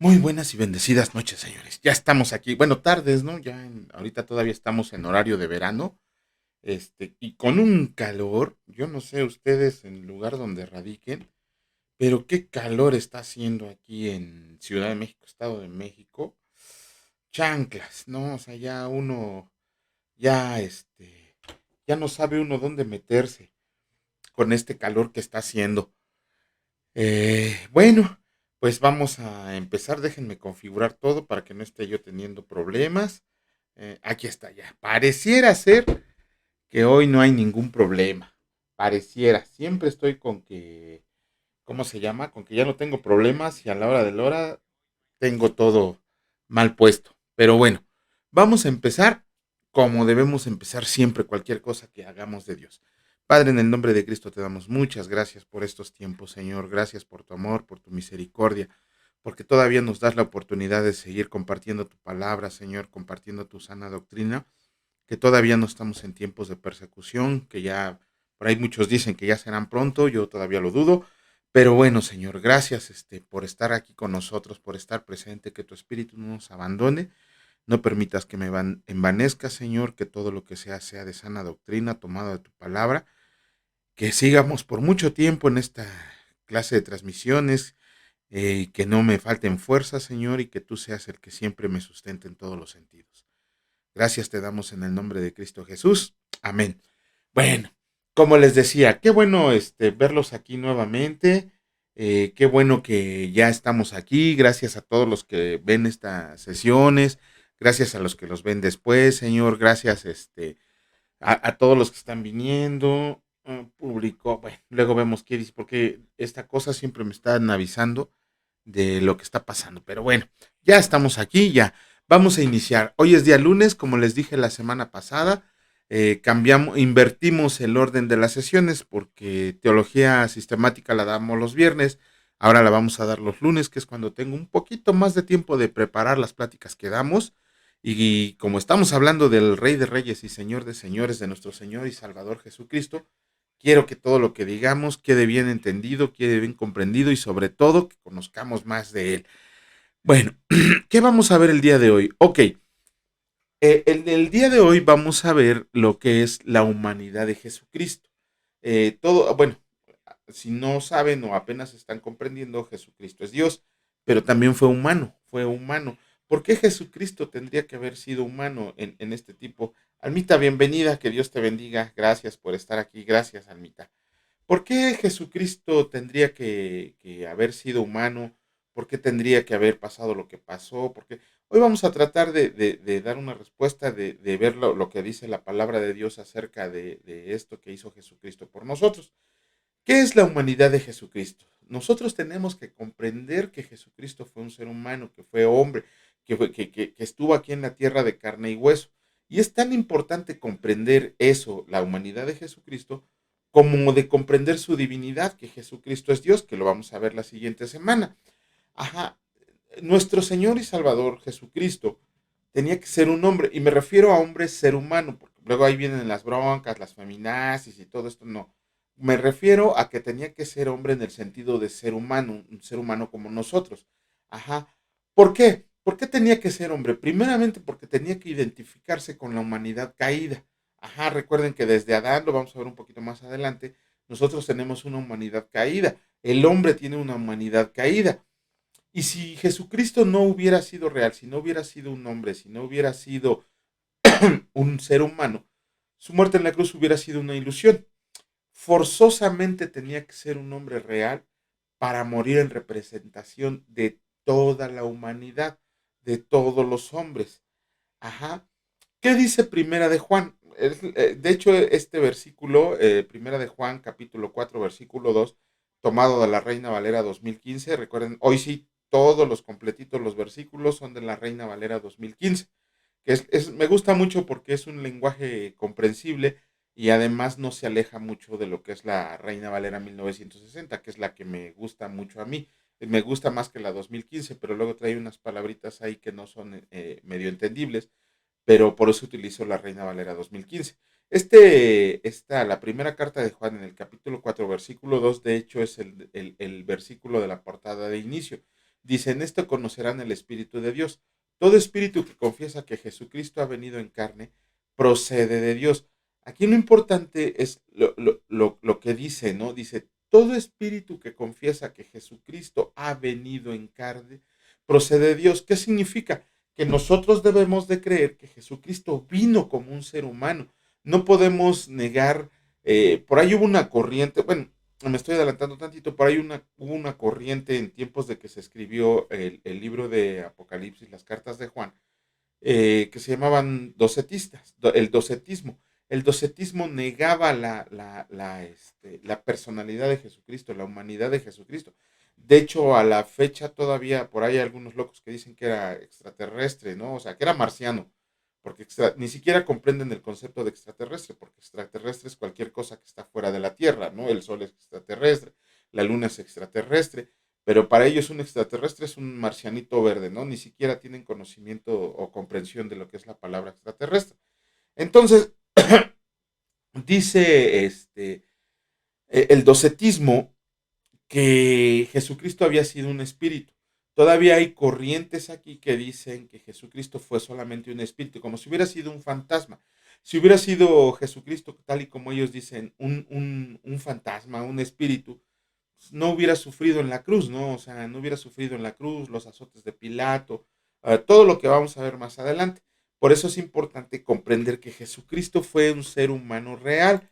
Muy buenas y bendecidas noches, señores. Ya estamos aquí, bueno, tardes, ¿no? Ahorita todavía estamos en horario de verano, y con un calor, yo no sé ustedes en el lugar donde radiquen, pero qué calor está haciendo aquí en Ciudad de México, Estado de México. Chanclas, ¿no? O sea, ya uno, ya ya no sabe uno dónde meterse con este calor que está haciendo. Bueno, pues vamos a empezar. Déjenme configurar todo para que no esté yo teniendo problemas. Aquí está ya. Pareciera ser que hoy no hay ningún problema. Pareciera. Siempre estoy con que, ¿cómo se llama? Con que ya no tengo problemas y a la hora de la hora tengo todo mal puesto. Pero bueno, vamos a empezar como debemos empezar siempre cualquier cosa que hagamos de Dios. Padre, en el nombre de Cristo te damos muchas gracias por estos tiempos, Señor. Gracias por tu amor, por tu misericordia, porque todavía nos das la oportunidad de seguir compartiendo tu palabra, Señor, compartiendo tu sana doctrina, que todavía no estamos en tiempos de persecución, que ya por ahí muchos dicen que ya serán pronto, yo todavía lo dudo, pero bueno, Señor, gracias por estar aquí con nosotros, por estar presente, que tu espíritu no nos abandone, no permitas que me envanezca, Señor, que todo lo que sea de sana doctrina, tomado de tu palabra, que sigamos por mucho tiempo en esta clase de transmisiones, y que no me falten fuerzas, Señor, y que tú seas el que siempre me sustente en todos los sentidos. Gracias te damos en el nombre de Cristo Jesús. Amén. Bueno, como les decía, qué bueno verlos aquí nuevamente. Qué bueno que ya estamos aquí. Gracias a todos los que ven estas sesiones. Gracias a los que los ven después, Señor. Gracias a todos los que están viniendo. Público. Bueno, luego vemos qué dice, porque esta cosa siempre me están avisando de lo que está pasando. Pero bueno, ya estamos aquí, ya. Vamos a iniciar. Hoy es día lunes, como les dije la semana pasada. Invertimos el orden de las sesiones porque teología sistemática la damos los viernes. Ahora la vamos a dar los lunes, que es cuando tengo un poquito más de tiempo de preparar las pláticas que damos. Y como estamos hablando del Rey de Reyes y Señor de Señores, de nuestro Señor y Salvador Jesucristo, quiero que todo lo que digamos quede bien entendido, quede bien comprendido y sobre todo que conozcamos más de Él. Bueno, ¿qué vamos a ver el día de hoy? Ok, el día de hoy vamos a ver lo que es la humanidad de Jesucristo. Bueno, si no saben o apenas están comprendiendo, Jesucristo es Dios, pero también fue humano, fue humano. ¿Por qué Jesucristo tendría que haber sido humano en este tipo? Almita, bienvenida, que Dios te bendiga. Gracias por estar aquí, gracias, Almita. ¿Por qué Jesucristo tendría que haber sido humano? ¿Por qué tendría que haber pasado lo que pasó? Porque hoy vamos a tratar de dar una respuesta, de ver lo que dice la palabra de Dios acerca de esto que hizo Jesucristo por nosotros. ¿Qué es la humanidad de Jesucristo? Nosotros tenemos que comprender que Jesucristo fue un ser humano, que fue hombre, que estuvo aquí en la tierra de carne y hueso. Y es tan importante comprender eso, la humanidad de Jesucristo, como de comprender su divinidad, que Jesucristo es Dios, que lo vamos a ver la siguiente semana. Ajá, nuestro Señor y Salvador Jesucristo tenía que ser un hombre, y me refiero a hombre ser humano, porque luego ahí vienen las broncas, las feminazis y todo esto, no. Me refiero a que tenía que ser hombre en el sentido de ser humano, un ser humano como nosotros. Ajá. ¿Por qué? ¿Por qué tenía que ser hombre? Primeramente porque tenía que identificarse con la humanidad caída. Ajá, recuerden que desde Adán, lo vamos a ver un poquito más adelante, nosotros tenemos una humanidad caída. El hombre tiene una humanidad caída. Y si Jesucristo no hubiera sido real, si no hubiera sido un hombre, si no hubiera sido un ser humano, su muerte en la cruz hubiera sido una ilusión. Forzosamente tenía que ser un hombre real para morir en representación de toda la humanidad, de todos los hombres. Ajá. ¿Qué dice Primera de Juan? De hecho, este versículo, Primera de Juan, capítulo 4 versículo 2 tomado de la Reina Valera 2015. Recuerden, hoy sí, todos los completitos, los versículos son de la Reina Valera 2015. Me gusta mucho porque es un lenguaje comprensible y además no se aleja mucho de lo que es la Reina Valera 1960, que es la que me gusta mucho a mí. Me gusta más que la 2015, pero luego trae unas palabritas ahí que no son medio entendibles, pero por eso utilizo la Reina Valera 2015. La primera carta de Juan en el capítulo 4, versículo 2, de hecho es el versículo de la portada de inicio. Dice, en esto conocerán el Espíritu de Dios. Todo espíritu que confiesa que Jesucristo ha venido en carne procede de Dios. Aquí lo importante es lo que dice, ¿no? Dice, todo espíritu que confiesa que Jesucristo ha venido en carne procede de Dios. ¿Qué significa? Que nosotros debemos de creer que Jesucristo vino como un ser humano. No podemos negar, por ahí hubo una corriente, bueno, me estoy adelantando tantito, por ahí hubo una corriente en tiempos de que se escribió el libro de Apocalipsis, las cartas de Juan, que se llamaban docetistas, el docetismo. El docetismo negaba la personalidad de Jesucristo, la humanidad de Jesucristo. De hecho, a la fecha todavía por ahí hay algunos locos que dicen que era extraterrestre, ¿no? O sea, que era marciano, porque ni siquiera comprenden el concepto de extraterrestre, porque extraterrestre es cualquier cosa que está fuera de la Tierra, ¿no? El Sol es extraterrestre, la Luna es extraterrestre, pero para ellos un extraterrestre es un marcianito verde, ¿no? Ni siquiera tienen conocimiento o comprensión de lo que es la palabra extraterrestre. Entonces, dice el docetismo que Jesucristo había sido un espíritu. Todavía hay corrientes aquí que dicen que Jesucristo fue solamente un espíritu, como si hubiera sido un fantasma. Si hubiera sido Jesucristo, tal y como ellos dicen, un fantasma, un espíritu, no hubiera sufrido en la cruz, ¿no? O sea, no hubiera sufrido en la cruz los azotes de Pilato, todo lo que vamos a ver más adelante. Por eso es importante comprender que Jesucristo fue un ser humano real.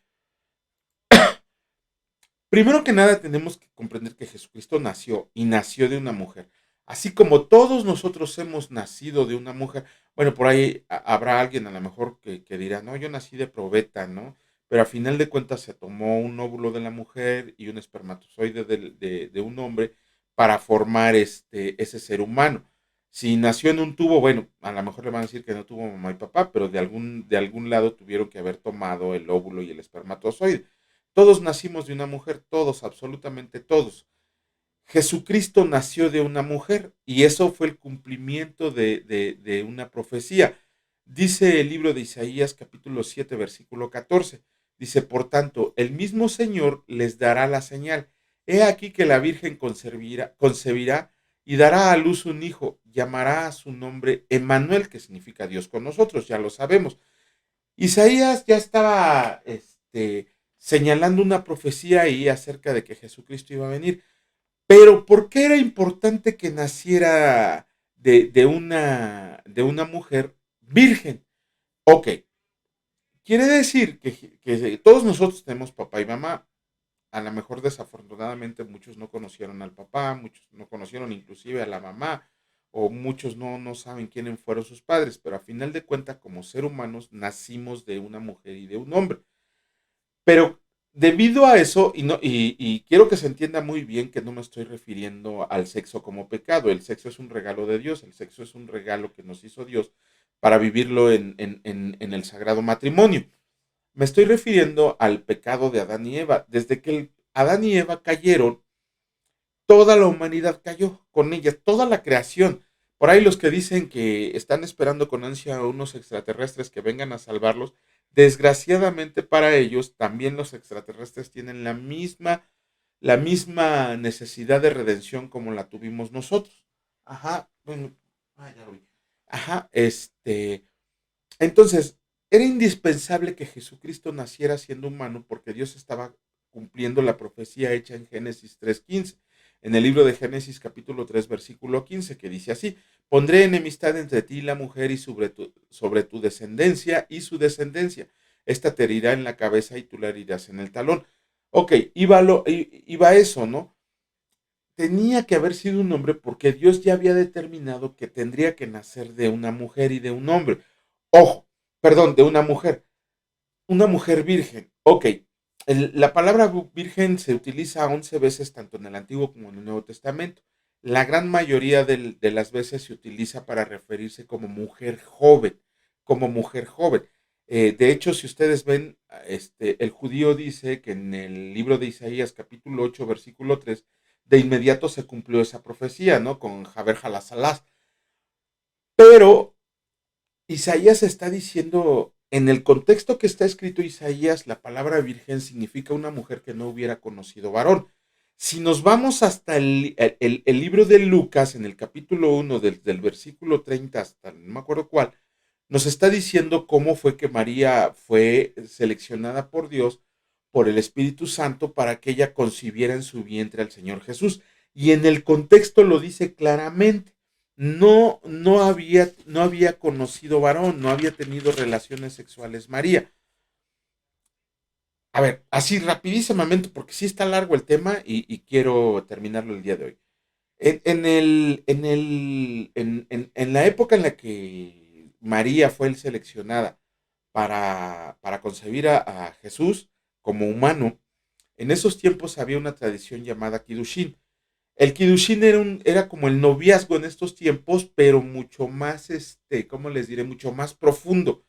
Primero que nada tenemos que comprender que Jesucristo nació y nació de una mujer. Así como todos nosotros hemos nacido de una mujer, bueno, por ahí habrá alguien a lo mejor que dirá, no, yo nací de probeta, ¿no? Pero a final de cuentas se tomó un óvulo de la mujer y un espermatozoide de un hombre para formar ese ser humano. Si nació en un tubo, bueno, a lo mejor le van a decir que no tuvo mamá y papá, pero de algún lado tuvieron que haber tomado el óvulo y el espermatozoide. Todos nacimos de una mujer, todos, absolutamente todos. Jesucristo nació de una mujer y eso fue el cumplimiento de una profecía. Dice el libro de Isaías capítulo 7 versículo 14. Dice, por tanto, el mismo Señor les dará la señal. He aquí que la Virgen concebirá y dará a luz un hijo, llamará a su nombre Emmanuel, que significa Dios con nosotros, ya lo sabemos. Isaías ya estaba señalando una profecía ahí acerca de que Jesucristo iba a venir. Pero ¿por qué era importante que naciera de una mujer virgen? Ok, quiere decir que todos nosotros tenemos papá y mamá. A lo mejor desafortunadamente muchos no conocieron al papá, muchos no conocieron inclusive a la mamá, o muchos no saben quiénes fueron sus padres, pero a final de cuentas como ser humanos nacimos de una mujer y de un hombre. Pero debido a eso, y quiero que se entienda muy bien que no me estoy refiriendo al sexo como pecado, el sexo es un regalo de Dios, el sexo es un regalo que nos hizo Dios para vivirlo en el sagrado matrimonio. Me estoy refiriendo al pecado de Adán y Eva. Desde que Adán y Eva cayeron, toda la humanidad cayó con ellas, toda la creación. Por ahí los que dicen que están esperando con ansia a unos extraterrestres que vengan a salvarlos, desgraciadamente para ellos también los extraterrestres tienen la misma necesidad de redención como la tuvimos nosotros. Ajá, bueno, ya lo vi. Ajá, entonces, era indispensable que Jesucristo naciera siendo humano porque Dios estaba cumpliendo la profecía hecha en Génesis 3:15, en el libro de Génesis capítulo 3 versículo 15, que dice así, pondré enemistad entre ti y la mujer y sobre tu descendencia y su descendencia. Esta te herirá en la cabeza y tú la herirás en el talón. Ok, iba eso, ¿no? Tenía que haber sido un hombre porque Dios ya había determinado que tendría que nacer de una mujer y de un hombre. Ojo, perdón, de una mujer virgen. Ok, la palabra virgen se utiliza 11 veces tanto en el Antiguo como en el Nuevo Testamento. La gran mayoría de las veces se utiliza para referirse como mujer joven, como mujer joven. De hecho, si ustedes ven, el judío dice que en el libro de Isaías, capítulo 8 versículo 3 de inmediato se cumplió esa profecía, ¿no? Con Jaber Jalasalás. Pero Isaías está diciendo, en el contexto que está escrito Isaías, la palabra virgen significa una mujer que no hubiera conocido varón. Si nos vamos hasta el libro de Lucas, en el capítulo 1, del versículo 30 hasta no me acuerdo cuál, nos está diciendo cómo fue que María fue seleccionada por Dios, por el Espíritu Santo, para que ella concibiera en su vientre al Señor Jesús. Y en el contexto lo dice claramente. No había conocido varón, no había tenido relaciones sexuales María. A ver, así rapidísimamente, porque sí está largo el tema y quiero terminarlo el día de hoy. En la época en la que María fue seleccionada para concebir a Jesús como humano, en esos tiempos había una tradición llamada Kiddushin. El Kiddushin era como el noviazgo en estos tiempos, pero mucho más, ¿cómo les diré? Mucho más profundo,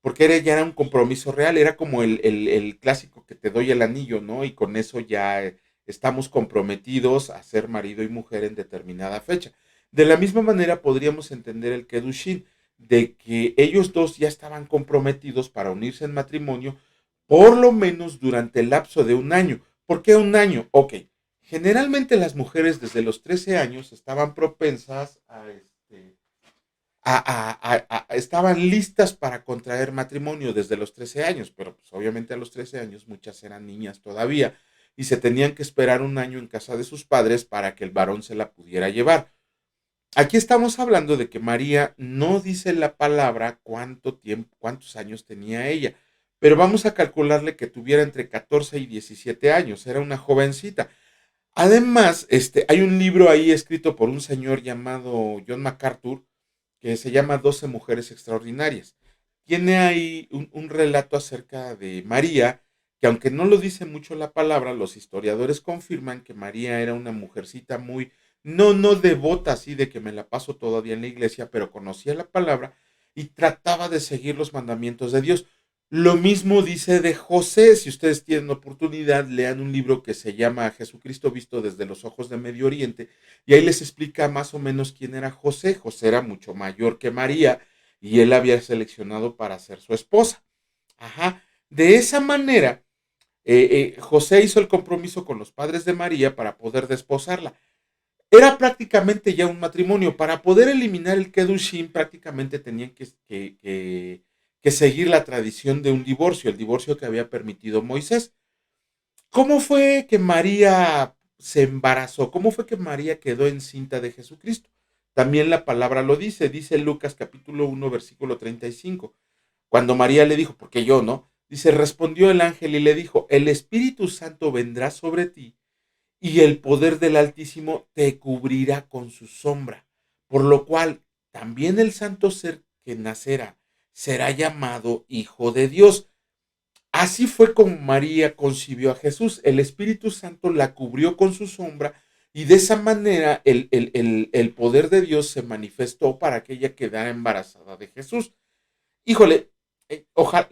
porque ya era un compromiso real, era como el clásico que te doy el anillo, ¿no? Y con eso ya estamos comprometidos a ser marido y mujer en determinada fecha. De la misma manera podríamos entender el Kiddushin, de que ellos dos ya estaban comprometidos para unirse en matrimonio, por lo menos durante el lapso de un año. ¿Por qué un año? Ok. Generalmente las mujeres desde los 13 años estaban propensas estaban listas para contraer matrimonio desde los 13 años, pero pues obviamente a los 13 años muchas eran niñas todavía y se tenían que esperar un año en casa de sus padres para que el varón se la pudiera llevar. Aquí estamos hablando de que María no dice la palabra cuánto tiempo, cuántos años tenía ella, pero vamos a calcularle que tuviera entre 14 y 17 años, era una jovencita. Además, hay un libro ahí escrito por un señor llamado John MacArthur que se llama 12 mujeres extraordinarias. Tiene ahí un relato acerca de María, que aunque no lo dice mucho la palabra, los historiadores confirman que María era una mujercita muy, no devota así de que me la paso todo día en la iglesia, pero conocía la palabra y trataba de seguir los mandamientos de Dios. Lo mismo dice de José. Si ustedes tienen oportunidad, lean un libro que se llama Jesucristo visto desde los ojos de Medio Oriente, y ahí les explica más o menos quién era José. José era mucho mayor que María y él había seleccionado para ser su esposa. Ajá. De esa manera, José hizo el compromiso con los padres de María para poder desposarla. Era prácticamente ya un matrimonio. Para poder eliminar el Kedushin, prácticamente tenían que seguir la tradición de un divorcio, el divorcio que había permitido Moisés. ¿Cómo fue que María se embarazó? ¿Cómo fue que María quedó encinta de Jesucristo? También la palabra lo dice Lucas capítulo 1, versículo 35. Cuando María le dijo, porque yo no, dice, respondió el ángel y le dijo, el Espíritu Santo vendrá sobre ti y el poder del Altísimo te cubrirá con su sombra, por lo cual también el santo ser que nacerá será llamado Hijo de Dios. Así fue como María concibió a Jesús. El Espíritu Santo la cubrió con su sombra y de esa manera el poder de Dios se manifestó para que ella quedara embarazada de Jesús. Híjole, ojalá,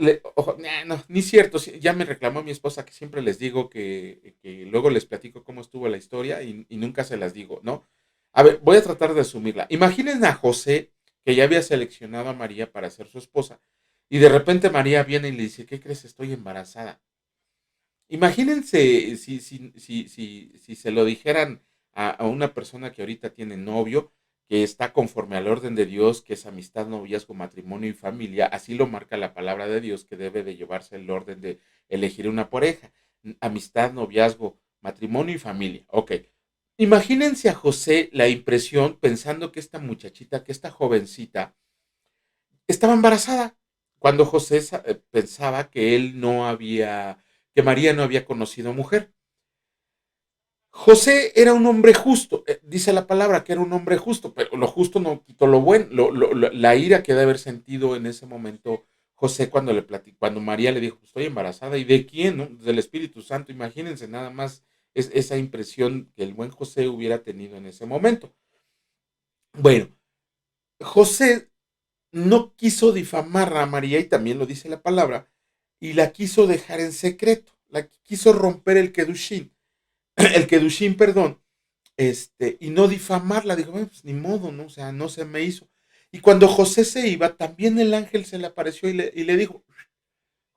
no, ni cierto, ya me reclamó mi esposa que siempre les digo que luego les platico cómo estuvo la historia y nunca se las digo, ¿no? A ver, voy a tratar de asumirla. Imaginen a José, que ya había seleccionado a María para ser su esposa, y de repente María viene y le dice, ¿qué crees? Estoy embarazada. Imagínense si se lo dijeran a una persona que ahorita tiene novio, que está conforme al orden de Dios, que es amistad, noviazgo, matrimonio y familia, así lo marca la palabra de Dios, que debe de llevarse el orden de elegir una pareja, amistad, noviazgo, matrimonio y familia. Ok, imagínense a José la impresión pensando que esta muchachita, que esta jovencita, estaba embarazada, cuando José pensaba que que María no había conocido mujer. José era un hombre justo, dice la palabra que era un hombre justo, pero lo justo no quitó lo bueno, la ira que debe haber sentido en ese momento José cuando cuando María le dijo, estoy embarazada, ¿y de quién? ¿No? Del Espíritu Santo. Imagínense nada más esa impresión que el buen José hubiera tenido en ese momento. Bueno, José no quiso difamar a María, y también lo dice la palabra, y la quiso dejar en secreto, la quiso romper el Kedushin, perdón, y no difamarla. Dijo, bueno, pues ni modo, ¿no? O sea, no se me hizo. Y cuando José se iba, también el ángel se le apareció y le dijo,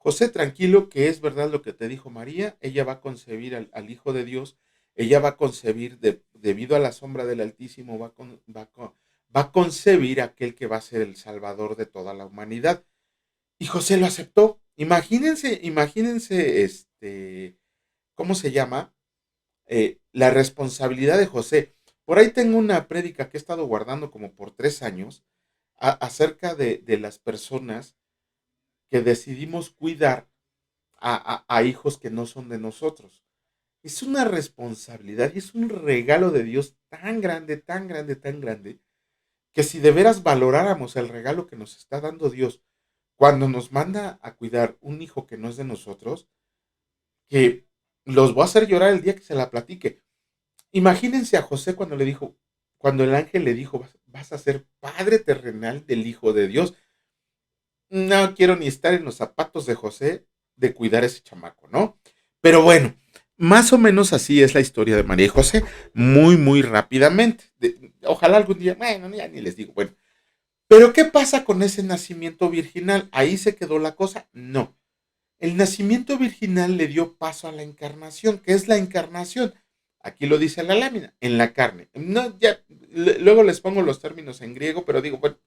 José, tranquilo, que es verdad lo que te dijo María, ella va a concebir al Hijo de Dios, ella va a concebir, debido a la sombra del Altísimo, va a concebir aquel que va a ser el Salvador de toda la humanidad. Y José lo aceptó. Imagínense, ¿cómo se llama? La responsabilidad de José. Por ahí tengo una prédica que he estado guardando como por 3 años acerca de las personas que decidimos cuidar a hijos que no son de nosotros. Es una responsabilidad y es un regalo de Dios tan grande, tan grande, tan grande, que si de veras valoráramos el regalo que nos está dando Dios cuando nos manda a cuidar un hijo que no es de nosotros, que los voy a hacer llorar el día que se la platique. Imagínense a José cuando el ángel le dijo, vas a ser padre terrenal del Hijo de Dios. No quiero ni estar en los zapatos de José de cuidar a ese chamaco, ¿no? Pero bueno, más o menos así es la historia de María y José, muy, muy rápidamente. Ojalá algún día, bueno, ya ni les digo, bueno. Pero ¿qué pasa con ese nacimiento virginal? ¿Ahí se quedó la cosa? No. El nacimiento virginal le dio paso a la encarnación. ¿Qué es la encarnación? Aquí lo dice la lámina, en la carne. No, ya, luego les pongo los términos en griego, pero digo, bueno,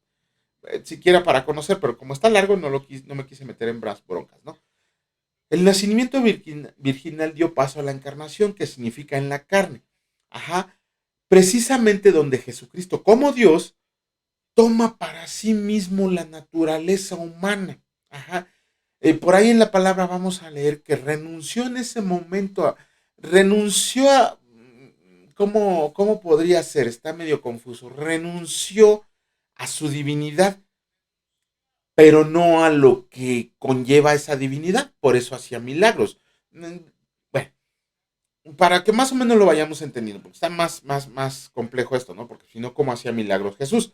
siquiera para conocer, pero como está largo, no me quise meter en broncas, ¿no? El nacimiento virginal dio paso a la encarnación, que significa en la carne. Ajá. Precisamente donde Jesucristo, como Dios, toma para sí mismo la naturaleza humana. Ajá. Por ahí en la palabra vamos a leer que renunció en ese momento, renunció a, ¿cómo podría ser? Está medio confuso. Renunció a su divinidad, pero no a lo que conlleva esa divinidad, por eso hacía milagros. Bueno, para que más o menos lo vayamos entendiendo, porque está más complejo esto, ¿no? Porque si no, ¿cómo hacía milagros Jesús?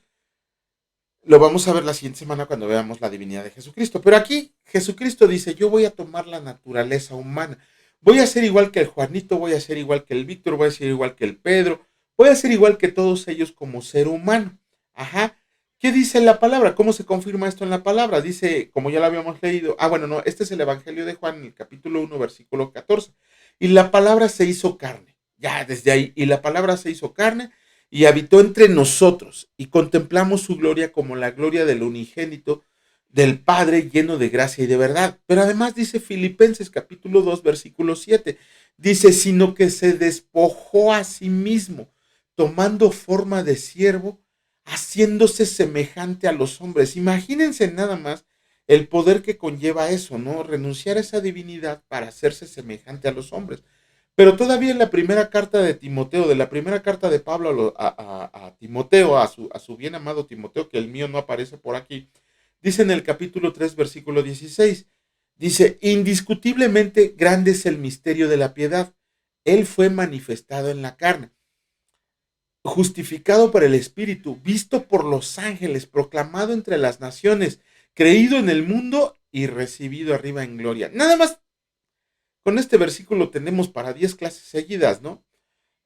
Lo vamos a ver la siguiente semana cuando veamos la divinidad de Jesucristo. Pero aquí Jesucristo dice, yo voy a tomar la naturaleza humana. Voy a ser igual que el Juanito, voy a ser igual que el Víctor, voy a ser igual que el Pedro, voy a ser igual que todos ellos como ser humano. Ajá. ¿Qué dice la palabra? ¿Cómo se confirma esto en la palabra? Dice, como ya lo habíamos leído, bueno, no, este es el Evangelio de Juan, en el capítulo 1, versículo 14. Y la palabra se hizo carne. Ya, desde ahí. Y la palabra se hizo carne y habitó entre nosotros, y contemplamos su gloria como la gloria del unigénito del Padre, lleno de gracia y de verdad. Pero además dice Filipenses capítulo 2, versículo 7, dice, sino que se despojó a sí mismo, tomando forma de siervo, haciéndose semejante a los hombres. Imagínense nada más el poder que conlleva eso, ¿no? Renunciar a esa divinidad para hacerse semejante a los hombres. Pero todavía en la primera carta de Timoteo, de la primera carta de Pablo a Timoteo, a su bien amado Timoteo, que el mío no aparece por aquí, dice en el capítulo 3, versículo 16, dice, indiscutiblemente grande es el misterio de la piedad. Él fue manifestado en la carne, justificado por el Espíritu, visto por los ángeles, proclamado entre las naciones, creído en el mundo y recibido arriba en gloria. Nada más con este versículo tenemos para 10 clases seguidas, ¿no?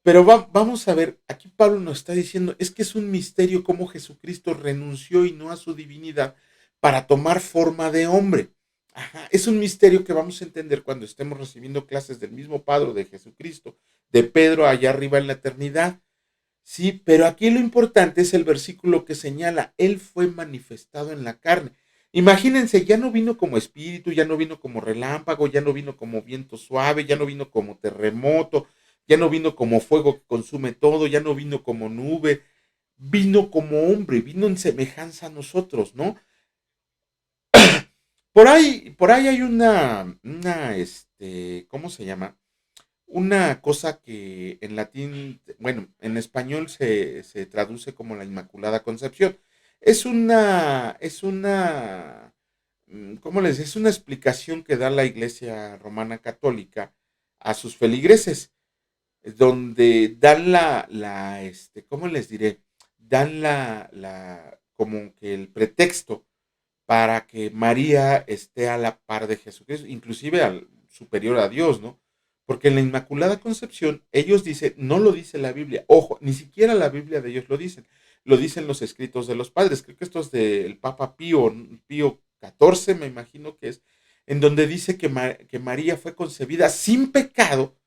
Pero vamos a ver, aquí Pablo nos está diciendo, es que es un misterio cómo Jesucristo renunció y no a su divinidad para tomar forma de hombre. Ajá, es un misterio que vamos a entender cuando estemos recibiendo clases del mismo Padre de Jesucristo, de Pedro allá arriba en la eternidad. Sí, pero aquí lo importante es el versículo que señala, Él fue manifestado en la carne. Imagínense, ya no vino como espíritu, ya no vino como relámpago, ya no vino como viento suave, ya no vino como terremoto, ya no vino como fuego que consume todo, ya no vino como nube, vino como hombre, vino en semejanza a nosotros, ¿no? Por ahí hay ¿cómo se llama? Una cosa que en latín, bueno, en español se traduce como la Inmaculada Concepción. ¿Cómo les dice? Es una explicación que da la Iglesia Romana Católica a sus feligreses, donde dan ¿cómo les diré? Dan como que el pretexto para que María esté a la par de Jesucristo, inclusive al superior a Dios, ¿no? Porque en la Inmaculada Concepción, ellos dicen, no lo dice la Biblia, ojo, ni siquiera la Biblia de ellos lo dicen los escritos de los padres, creo que esto es del Papa Pío XIV, me imagino que es, en donde dice que María fue concebida sin pecado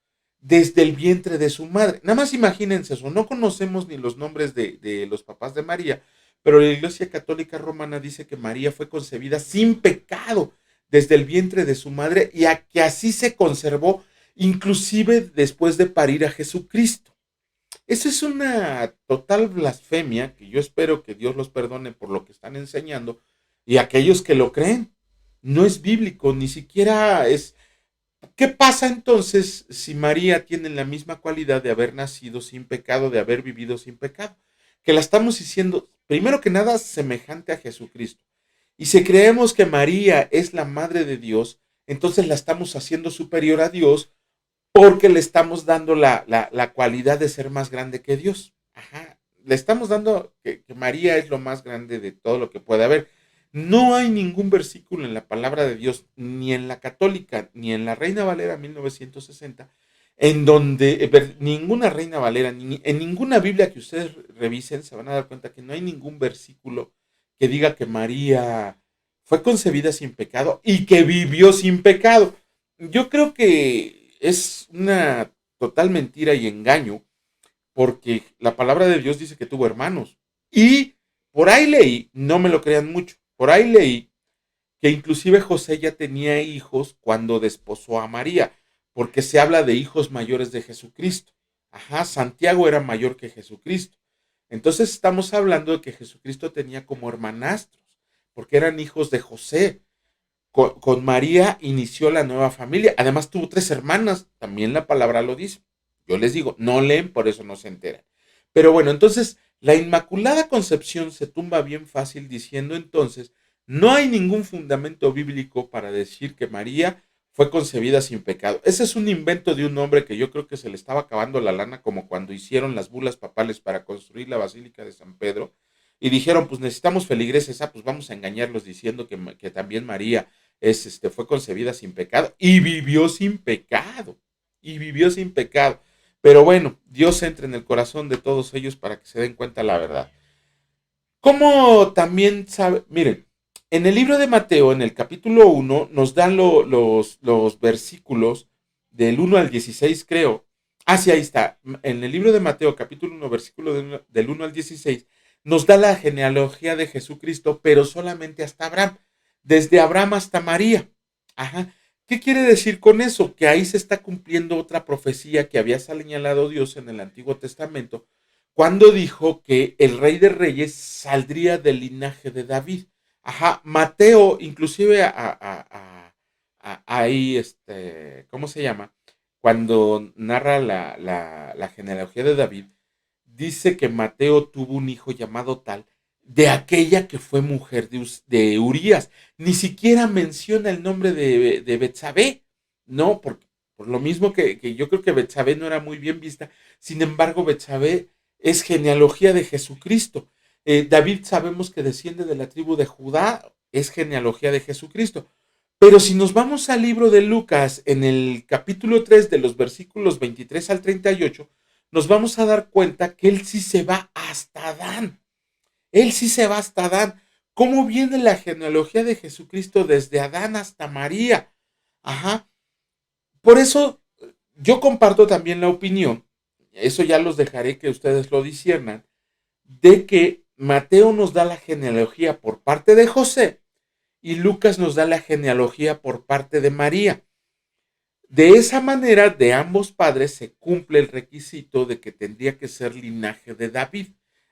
desde el vientre de su madre. Nada más imagínense eso, no conocemos ni los nombres de los papás de María, pero la Iglesia Católica Romana dice que María fue concebida sin pecado desde el vientre de su madre y a que así se conservó inclusive después de parir a Jesucristo. Eso es una total blasfemia que yo espero que Dios los perdone por lo que están enseñando y aquellos que lo creen. No es bíblico, ni siquiera es. ¿Qué pasa entonces si María tiene la misma cualidad de haber nacido sin pecado, de haber vivido sin pecado? Que la estamos diciendo, primero que nada, semejante a Jesucristo. Y si creemos que María es la madre de Dios, entonces la estamos haciendo superior a Dios porque le estamos dando la cualidad de ser más grande que Dios. Ajá. Le estamos dando que María es lo más grande de todo lo que puede haber. No hay ningún versículo en la palabra de Dios, ni en la católica, ni en la Reina Valera 1960, en donde ninguna Reina Valera, ni en ninguna Biblia que ustedes revisen, se van a dar cuenta que no hay ningún versículo que diga que María fue concebida sin pecado y que vivió sin pecado. Yo creo que es una total mentira y engaño, porque la palabra de Dios dice que tuvo hermanos. Y por ahí leí, no me lo crean mucho, por ahí leí que inclusive José ya tenía hijos cuando desposó a María, porque se habla de hijos mayores de Jesucristo. Ajá, Santiago era mayor que Jesucristo. Entonces estamos hablando de que Jesucristo tenía como hermanastros, porque eran hijos de José. Con María inició la nueva familia. Además tuvo 3 hermanas, también la palabra lo dice. Yo les digo, no leen, por eso no se enteran. Pero bueno, entonces la Inmaculada Concepción se tumba bien fácil diciendo entonces, no hay ningún fundamento bíblico para decir que María fue concebida sin pecado. Ese es un invento de un hombre que yo creo que se le estaba acabando la lana, como cuando hicieron las bulas papales para construir la Basílica de San Pedro y dijeron, pues necesitamos feligreses, pues vamos a engañarlos diciendo que también María fue concebida sin pecado y vivió sin pecado. Y vivió sin pecado. Pero bueno, Dios entra en el corazón de todos ellos para que se den cuenta la verdad. Como también sabe, miren, en el libro de Mateo, en el capítulo 1, nos dan los versículos del 1 al 16, creo. Ah, sí, ahí está. En el libro de Mateo, capítulo 1, versículo del 1 al 16, nos da la genealogía de Jesucristo, pero solamente hasta Abraham. Desde Abraham hasta María. Ajá. ¿Qué quiere decir con eso? Que ahí se está cumpliendo otra profecía que había señalado Dios en el Antiguo Testamento, cuando dijo que el Rey de Reyes saldría del linaje de David. Ajá, Mateo, inclusive ahí, ¿cómo se llama? Cuando narra la genealogía de David, dice que Mateo tuvo un hijo llamado tal de aquella que fue mujer de Urías. Ni siquiera menciona el nombre de Betsabé, ¿no? Por lo mismo que yo creo que Betsabé no era muy bien vista. Sin embargo, Betsabé es genealogía de Jesucristo. David sabemos que desciende de la tribu de Judá, es genealogía de Jesucristo. Pero si nos vamos al libro de Lucas, en el capítulo 3 de los versículos 23 al 38, nos vamos a dar cuenta que él sí se va hasta Adán. Él sí se va hasta Adán. ¿Cómo viene la genealogía de Jesucristo desde Adán hasta María? Ajá. Por eso yo comparto también la opinión, eso ya los dejaré que ustedes lo disciernan, de que Mateo nos da la genealogía por parte de José y Lucas nos da la genealogía por parte de María. De esa manera, de ambos padres se cumple el requisito de que tendría que ser linaje de David.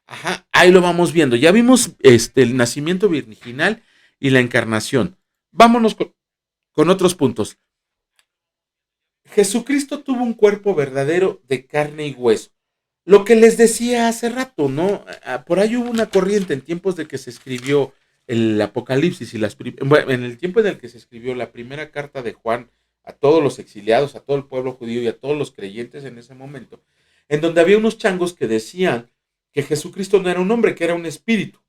Ajá, ahí lo vamos viendo. Ya vimos el nacimiento virginal y la encarnación. Vámonos con otros puntos. Jesucristo tuvo un cuerpo verdadero de carne y hueso. Lo que les decía hace rato, ¿no? Por ahí hubo una corriente en tiempos de que se escribió el Apocalipsis y bueno, en el tiempo en el que se escribió la primera carta de Juan a todos los exiliados, a todo el pueblo judío y a todos los creyentes en ese momento, en donde había unos changos que decían que Jesucristo no era un hombre, que era un espíritu,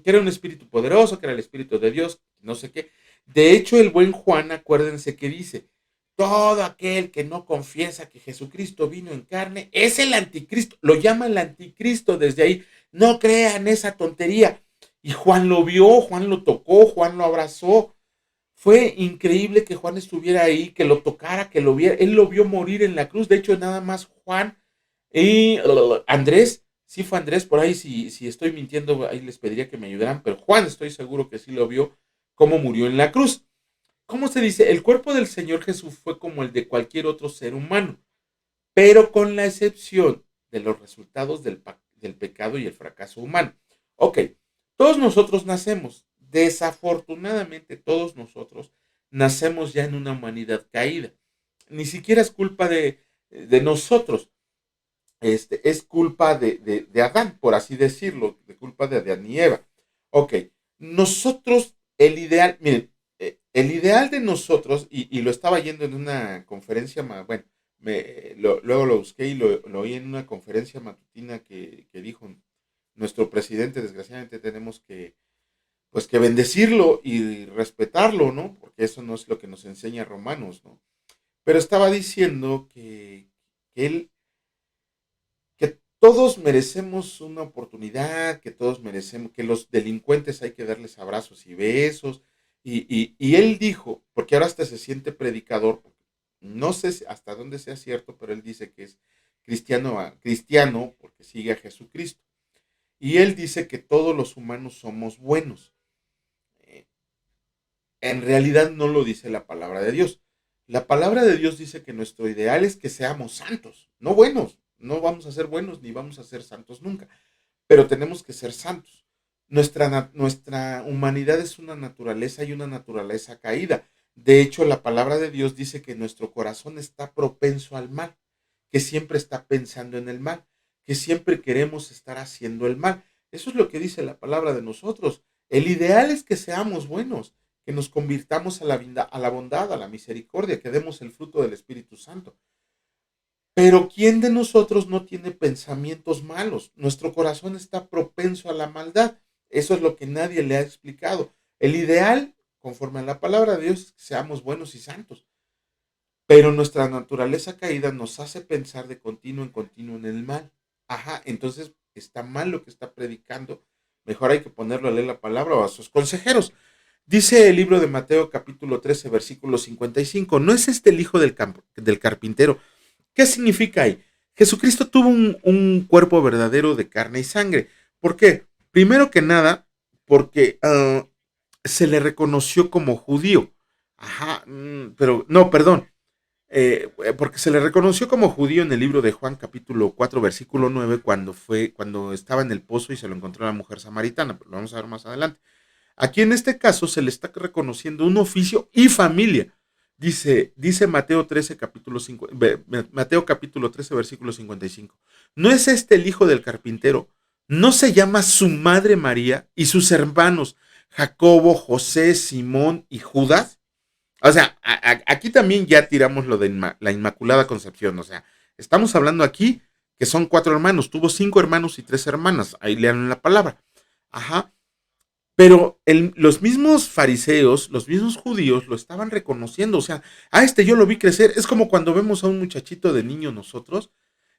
que era un espíritu poderoso, que era el espíritu de Dios, no sé qué. De hecho, el buen Juan, acuérdense que dice, todo aquel que no confiesa que Jesucristo vino en carne es el anticristo. Lo llama el anticristo desde ahí. No crean esa tontería. Y Juan lo vio, Juan lo tocó, Juan lo abrazó. Fue increíble que Juan estuviera ahí, que lo tocara, que lo viera. Él lo vio morir en la cruz. De hecho, nada más Juan y Andrés, sí fue Andrés, por ahí si estoy mintiendo, ahí les pediría que me ayudaran, pero Juan estoy seguro que sí lo vio, cómo murió en la cruz. ¿Cómo se dice? El cuerpo del Señor Jesús fue como el de cualquier otro ser humano, pero con la excepción de los resultados del pecado y el fracaso humano. Ok, todos nosotros nacemos, desafortunadamente todos nosotros nacemos ya en una humanidad caída. Ni siquiera es culpa de nosotros, es culpa de Adán, por así decirlo, de culpa de Adán y Eva. Ok, nosotros, el ideal, miren, el ideal de nosotros, y lo estaba yendo en una conferencia, bueno, luego lo busqué y lo oí en una conferencia matutina que dijo nuestro presidente. Desgraciadamente tenemos pues que bendecirlo y respetarlo, ¿no? Porque eso no es lo que nos enseña Romanos, ¿no? Pero estaba diciendo que él, que todos merecemos una oportunidad, que todos merecemos, que los delincuentes hay que darles abrazos y besos. Y él dijo, porque ahora hasta se siente predicador, no sé hasta dónde sea cierto, pero él dice que es cristiano porque sigue a Jesucristo. Y él dice que todos los humanos somos buenos. Eh, En realidad no lo dice la palabra de Dios. La palabra de Dios dice que nuestro ideal es que seamos santos, no buenos. No vamos a ser buenos ni vamos a ser santos nunca, pero tenemos que ser santos. Nuestra humanidad es una naturaleza y una naturaleza caída. De hecho, la palabra de Dios dice que nuestro corazón está propenso al mal, que siempre está pensando en el mal, que siempre queremos estar haciendo el mal. Eso es lo que dice la palabra de nosotros. El ideal es que seamos buenos, que nos convirtamos a la bondad, a la misericordia, que demos el fruto del Espíritu Santo. Pero ¿quién de nosotros no tiene pensamientos malos? Nuestro corazón está propenso a la maldad. Eso es lo que nadie le ha explicado. El ideal, conforme a la palabra de Dios, es que seamos buenos y santos. Pero nuestra naturaleza caída nos hace pensar de continuo en continuo en el mal. Ajá, entonces está mal lo que está predicando. Mejor hay que ponerlo a leer la palabra o a sus consejeros. Dice el libro de Mateo capítulo 13, versículo 55. ¿No es este el hijo del carpintero? ¿Qué significa ahí? Jesucristo tuvo un cuerpo verdadero de carne y sangre. ¿Por qué? Primero que nada, porque se le reconoció como judío. Ajá, pero no, perdón. Porque se le reconoció como judío en el libro de Juan capítulo 4 versículo 9 cuando estaba en el pozo y se lo encontró la mujer samaritana, pero lo vamos a ver más adelante. Aquí en este caso se le está reconociendo un oficio y familia. Dice Mateo 13, Mateo capítulo 13, versículo 55. ¿No es este el hijo del carpintero? ¿No se llama su madre María y sus hermanos Jacobo, José, Simón y Judas? O sea, aquí también ya tiramos lo de la Inmaculada Concepción. O sea, estamos hablando aquí que son 4 hermanos. Tuvo 5 hermanos y 3 hermanas. Ahí lean la palabra. Ajá. Pero los mismos fariseos, los mismos judíos lo estaban reconociendo. O sea, yo lo vi crecer. Es como cuando vemos a un muchachito de niño nosotros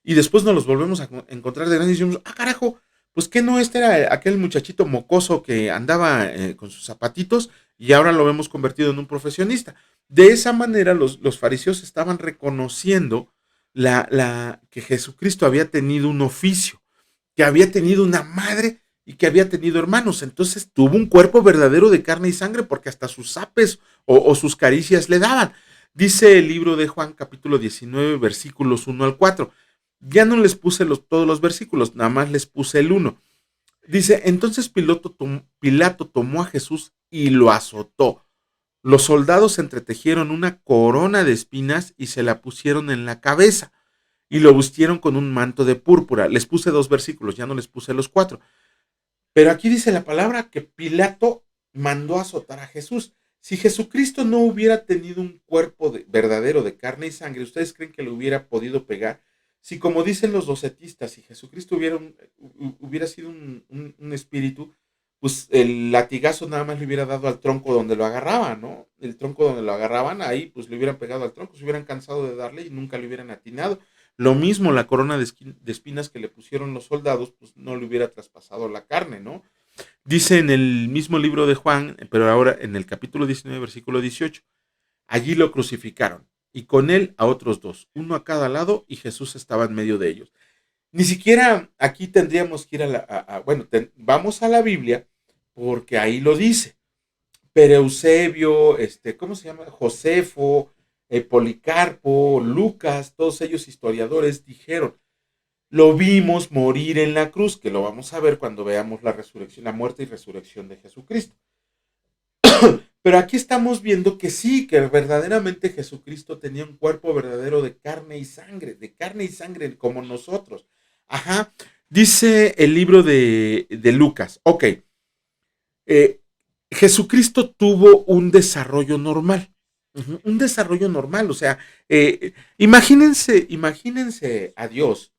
y después nos los volvemos a encontrar de grandes y decimos, carajo, pues que no, este era aquel muchachito mocoso que andaba con sus zapatitos y ahora lo vemos convertido en un profesionista. De esa manera los fariseos estaban reconociendo que Jesucristo había tenido un oficio, que había tenido una madre y que había tenido hermanos. Entonces tuvo un cuerpo verdadero de carne y sangre porque hasta sus apes o sus caricias le daban. Dice el libro de Juan capítulo 19 versículos 1 al 4. Ya no les puse todos los versículos, nada más les puse el 1. Dice, entonces Pilato tomó a Jesús y lo azotó. Los soldados entretejieron una corona de espinas y se la pusieron en la cabeza y lo vistieron con un manto de púrpura. Les puse 2 versículos, ya no les puse los 4. Pero aquí dice la palabra que Pilato mandó a azotar a Jesús. Si Jesucristo no hubiera tenido un cuerpo verdadero de carne y sangre, ¿ustedes creen que lo hubiera podido pegar? Si como dicen los docetistas, si Jesucristo hubiera sido un espíritu, pues el latigazo nada más le hubiera dado al tronco donde lo agarraban, ¿no? El tronco donde lo agarraban, ahí pues le hubieran pegado al tronco, se hubieran cansado de darle y nunca le hubieran atinado. Lo mismo la corona de espinas que le pusieron los soldados, pues no le hubiera traspasado la carne, ¿no? Dice en el mismo libro de Juan, pero ahora en el capítulo 19, versículo 18, allí lo crucificaron y con él a otros dos, uno a cada lado y Jesús estaba en medio de ellos. Ni siquiera aquí tendríamos que ir bueno, vamos a la Biblia porque ahí lo dice. Pero Eusebio, ¿cómo se llama? Josefo, Policarpo, Lucas, todos ellos historiadores dijeron, lo vimos morir en la cruz, que lo vamos a ver cuando veamos la resurrección, la muerte y resurrección de Jesucristo. Pero aquí estamos viendo que sí, que verdaderamente Jesucristo tenía un cuerpo verdadero de carne y sangre como nosotros. Ajá. Dice el libro de Lucas, ok, eh, Jesucristo tuvo un desarrollo normal. Un desarrollo normal, o sea, imagínense a Dios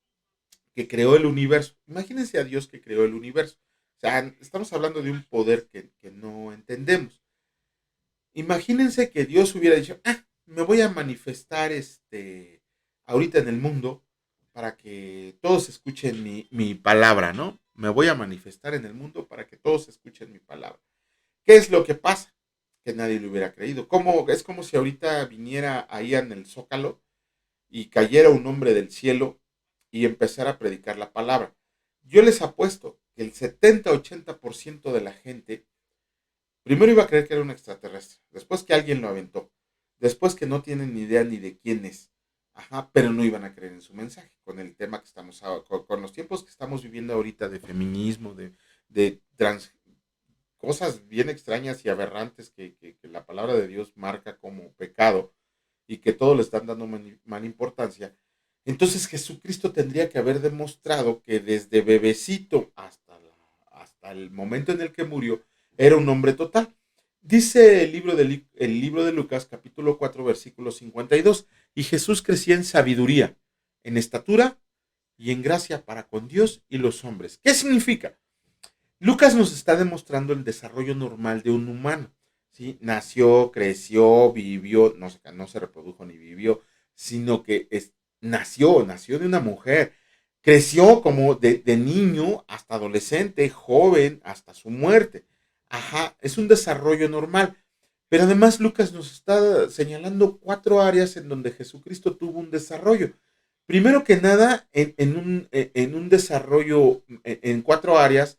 que creó el universo. Imagínense a Dios que creó el universo. O sea, estamos hablando de un poder que no entendemos. Imagínense que Dios hubiera dicho, me voy a manifestar ahorita en el mundo para que todos escuchen mi palabra, ¿no? Me voy a manifestar en el mundo para que todos escuchen mi palabra. ¿Qué es lo que pasa? Que nadie le hubiera creído. Es como si ahorita viniera ahí en el Zócalo y cayera un hombre del cielo y empezara a predicar la palabra. Yo les apuesto que el 70-80% de la gente primero iba a creer que era un extraterrestre, después que alguien lo aventó, después que no tienen ni idea ni de quién es, ajá, pero no iban a creer en su mensaje, con el tema que estamos, con los tiempos que estamos viviendo ahorita de feminismo, de trans, cosas bien extrañas y aberrantes que la palabra de Dios marca como pecado y que todos le están dando mala importancia. Entonces Jesucristo tendría que haber demostrado que desde bebecito hasta el momento en el que murió era un hombre total. Dice el libro de Lucas capítulo 4 versículo 52, y Jesús crecía en sabiduría, en estatura y en gracia para con Dios y los hombres. ¿Qué significa? Lucas nos está demostrando el desarrollo normal de un humano. ¿Sí? Nació, creció, vivió, no se reprodujo ni vivió, sino que nació de una mujer. Creció como de niño hasta adolescente, joven, hasta su muerte. Ajá, es un desarrollo normal. Pero además Lucas nos está señalando 4 áreas en donde Jesucristo tuvo un desarrollo. Primero que nada, en un desarrollo en 4 áreas,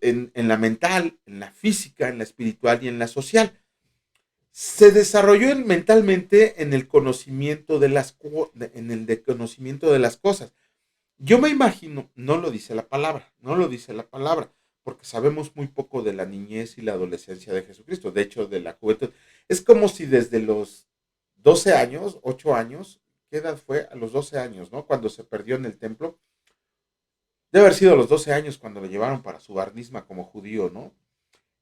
en la mental, en la física, en la espiritual y en la social. Se desarrolló mentalmente en el conocimiento de conocimiento de las cosas. Yo me imagino, no lo dice la palabra, porque sabemos muy poco de la niñez y la adolescencia de Jesucristo, de hecho de la juventud. Es como si desde los 12 años, 8 años, ¿qué edad fue? A los 12 años, ¿no? Cuando se perdió en el templo, debe haber sido a los 12 años cuando lo llevaron para su barnisma como judío, ¿no?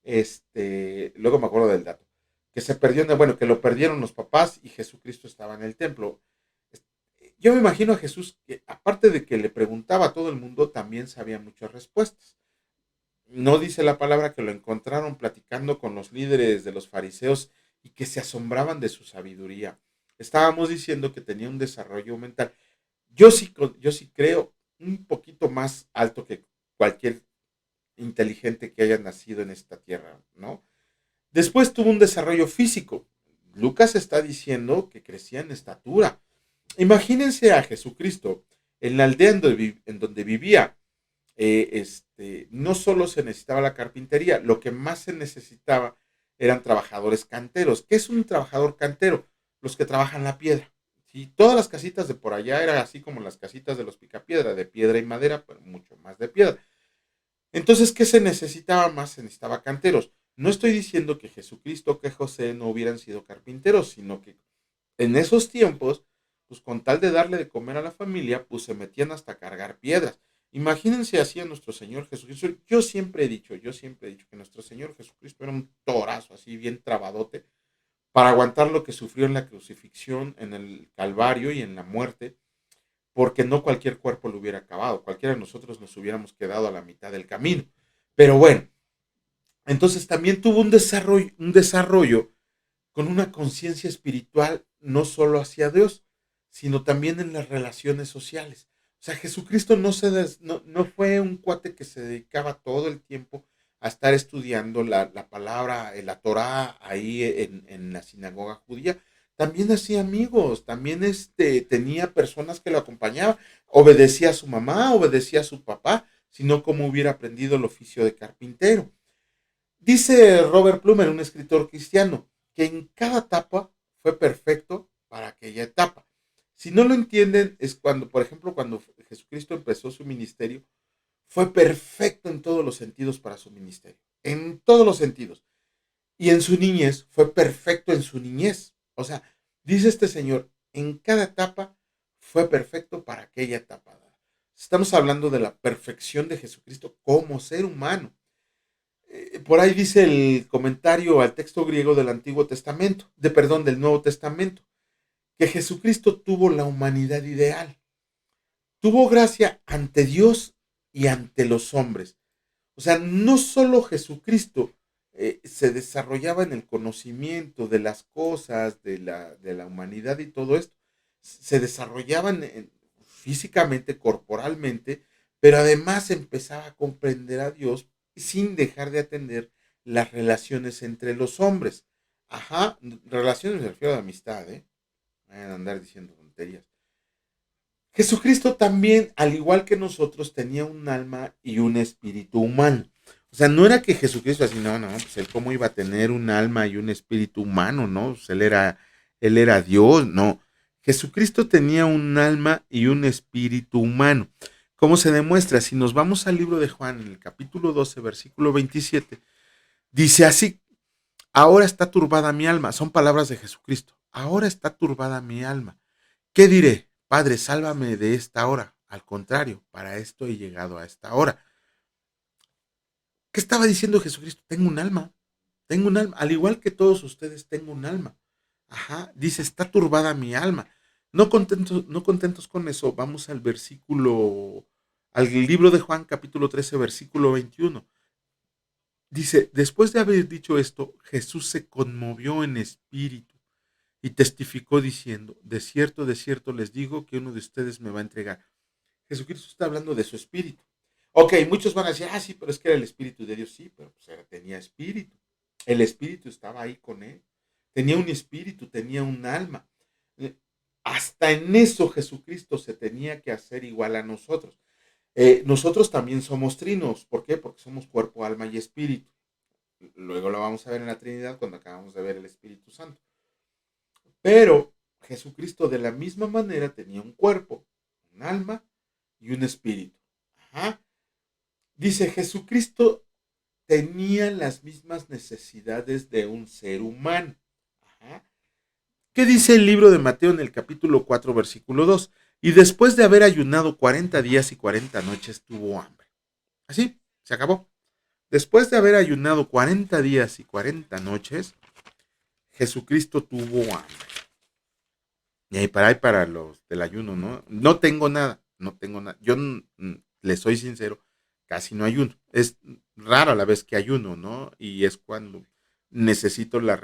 Luego me acuerdo del dato, que se perdió, bueno, que lo perdieron los papás y Jesucristo estaba en el templo. Yo me imagino a Jesús que aparte de que le preguntaba a todo el mundo, también sabía muchas respuestas. No dice la palabra que lo encontraron platicando con los líderes de los fariseos y que se asombraban de su sabiduría. Estábamos diciendo que tenía un desarrollo mental. Yo sí creo un poquito más alto que cualquier inteligente que haya nacido en esta tierra, ¿no? Después tuvo un desarrollo físico. Lucas está diciendo que crecía en estatura. Imagínense a Jesucristo en la aldea en donde vivía. No solo se necesitaba la carpintería, lo que más se necesitaba eran trabajadores canteros. ¿Qué es un trabajador cantero? Los que trabajan la piedra. ¿Sí? Todas las casitas de por allá eran así como las casitas de los picapiedra, de piedra y madera, pero mucho más de piedra. Entonces, ¿qué se necesitaba más? Se necesitaba canteros. No estoy diciendo que Jesucristo o que José no hubieran sido carpinteros, sino que en esos tiempos, pues con tal de darle de comer a la familia, pues se metían hasta cargar piedras. Imagínense así a nuestro Señor Jesucristo. Yo siempre he dicho que nuestro Señor Jesucristo era un torazo, así bien trabadote, para aguantar lo que sufrió en la crucifixión, en el Calvario y en la muerte, porque no cualquier cuerpo lo hubiera acabado, cualquiera de nosotros nos hubiéramos quedado a la mitad del camino. Pero bueno, entonces también tuvo un desarrollo con una conciencia espiritual no solo hacia Dios, sino también en las relaciones sociales. O sea, Jesucristo no fue un cuate que se dedicaba todo el tiempo a estar estudiando la palabra, la Torah ahí en la sinagoga judía. También hacía amigos, también tenía personas que lo acompañaban, obedecía a su mamá, obedecía a su papá, sino como hubiera aprendido el oficio de carpintero. Dice Robert Plumer, un escritor cristiano, que en cada etapa fue perfecto para aquella etapa. Si no lo entienden, es cuando, por ejemplo, cuando Jesucristo empezó su ministerio, fue perfecto en todos los sentidos para su ministerio, en todos los sentidos. Y en su niñez fue perfecto en su niñez. O sea, dice este señor, en cada etapa fue perfecto para aquella etapa. Estamos hablando de la perfección de Jesucristo como ser humano. Por ahí dice el comentario al texto griego del Antiguo Testamento, perdón, del Nuevo Testamento, que Jesucristo tuvo la humanidad ideal. Tuvo gracia ante Dios y ante los hombres. O sea, no solo Jesucristo se desarrollaba en el conocimiento de las cosas, de la humanidad y todo esto, se desarrollaban físicamente, corporalmente, pero además empezaba a comprender a Dios sin dejar de atender las relaciones entre los hombres. Ajá, relaciones me refiero a amistad, ¿eh? Vayan a andar diciendo tonterías. Jesucristo también, al igual que nosotros, tenía un alma y un espíritu humano. O sea, no era que Jesucristo así, no, no, pues él cómo iba a tener un alma y un espíritu humano, ¿no? Pues él era Dios, no. Jesucristo tenía un alma y un espíritu humano. ¿Cómo se demuestra? Si nos vamos al libro de Juan, en el capítulo 12, versículo 27, dice así, ahora está turbada mi alma. Son palabras de Jesucristo. Ahora está turbada mi alma. ¿Qué diré? Padre, sálvame de esta hora. Al contrario, para esto he llegado a esta hora. ¿Qué estaba diciendo Jesucristo? Tengo un alma. Tengo un alma. Al igual que todos ustedes, tengo un alma. Ajá. Dice, está turbada mi alma. No contentos con eso, vamos al libro de Juan, capítulo 13, versículo 21. Dice, después de haber dicho esto, Jesús se conmovió en espíritu y testificó diciendo, de cierto les digo que uno de ustedes me va a entregar. Jesucristo está hablando de su espíritu. Ok, muchos van a decir, sí, pero es que era el espíritu de Dios. Sí, pero pues tenía espíritu. El espíritu estaba ahí con él. Tenía un espíritu, tenía un alma. Hasta en eso Jesucristo se tenía que hacer igual a nosotros. Nosotros también somos trinos. ¿Por qué? Porque somos cuerpo, alma y espíritu. Luego lo vamos a ver en la Trinidad cuando acabamos de ver el Espíritu Santo. Pero Jesucristo de la misma manera tenía un cuerpo, un alma y un espíritu. Ajá. Dice, Jesucristo tenía las mismas necesidades de un ser humano. Ajá. ¿Qué dice el libro de Mateo en el capítulo 4, versículo 2? Y después de haber ayunado 40 días y 40 noches, tuvo hambre. Así, se acabó. Después de haber ayunado 40 días y 40 noches, Jesucristo tuvo hambre. Y ahí para los del ayuno, ¿no? No tengo nada, no tengo nada. Yo le soy sincero, casi no ayuno. Es rara la vez que ayuno, ¿no? Y es cuando necesito una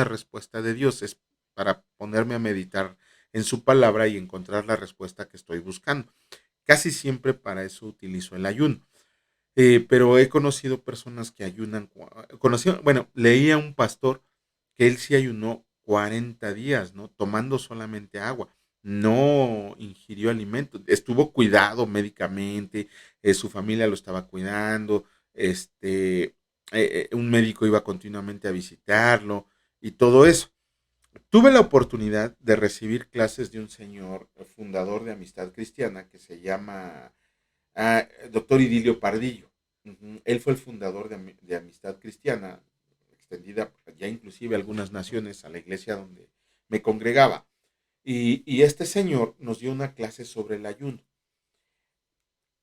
respuesta de Dios, es para ponerme a meditar en su palabra y encontrar la respuesta que estoy buscando. Casi siempre para eso utilizo el ayuno. Pero he conocido personas que ayunan, bueno, leía un pastor que él sí ayunó 40 días, ¿no? Tomando solamente agua, no ingirió alimentos, estuvo cuidado médicamente, su familia lo estaba cuidando, un médico iba continuamente a visitarlo y todo eso. Tuve la oportunidad de recibir clases de un señor fundador de Amistad Cristiana que se llama doctor Idilio Pardillo. Él fue el fundador de Amistad Cristiana, extendida ya inclusive a algunas naciones, a la iglesia donde me congregaba. Y este señor nos dio una clase sobre el ayuno.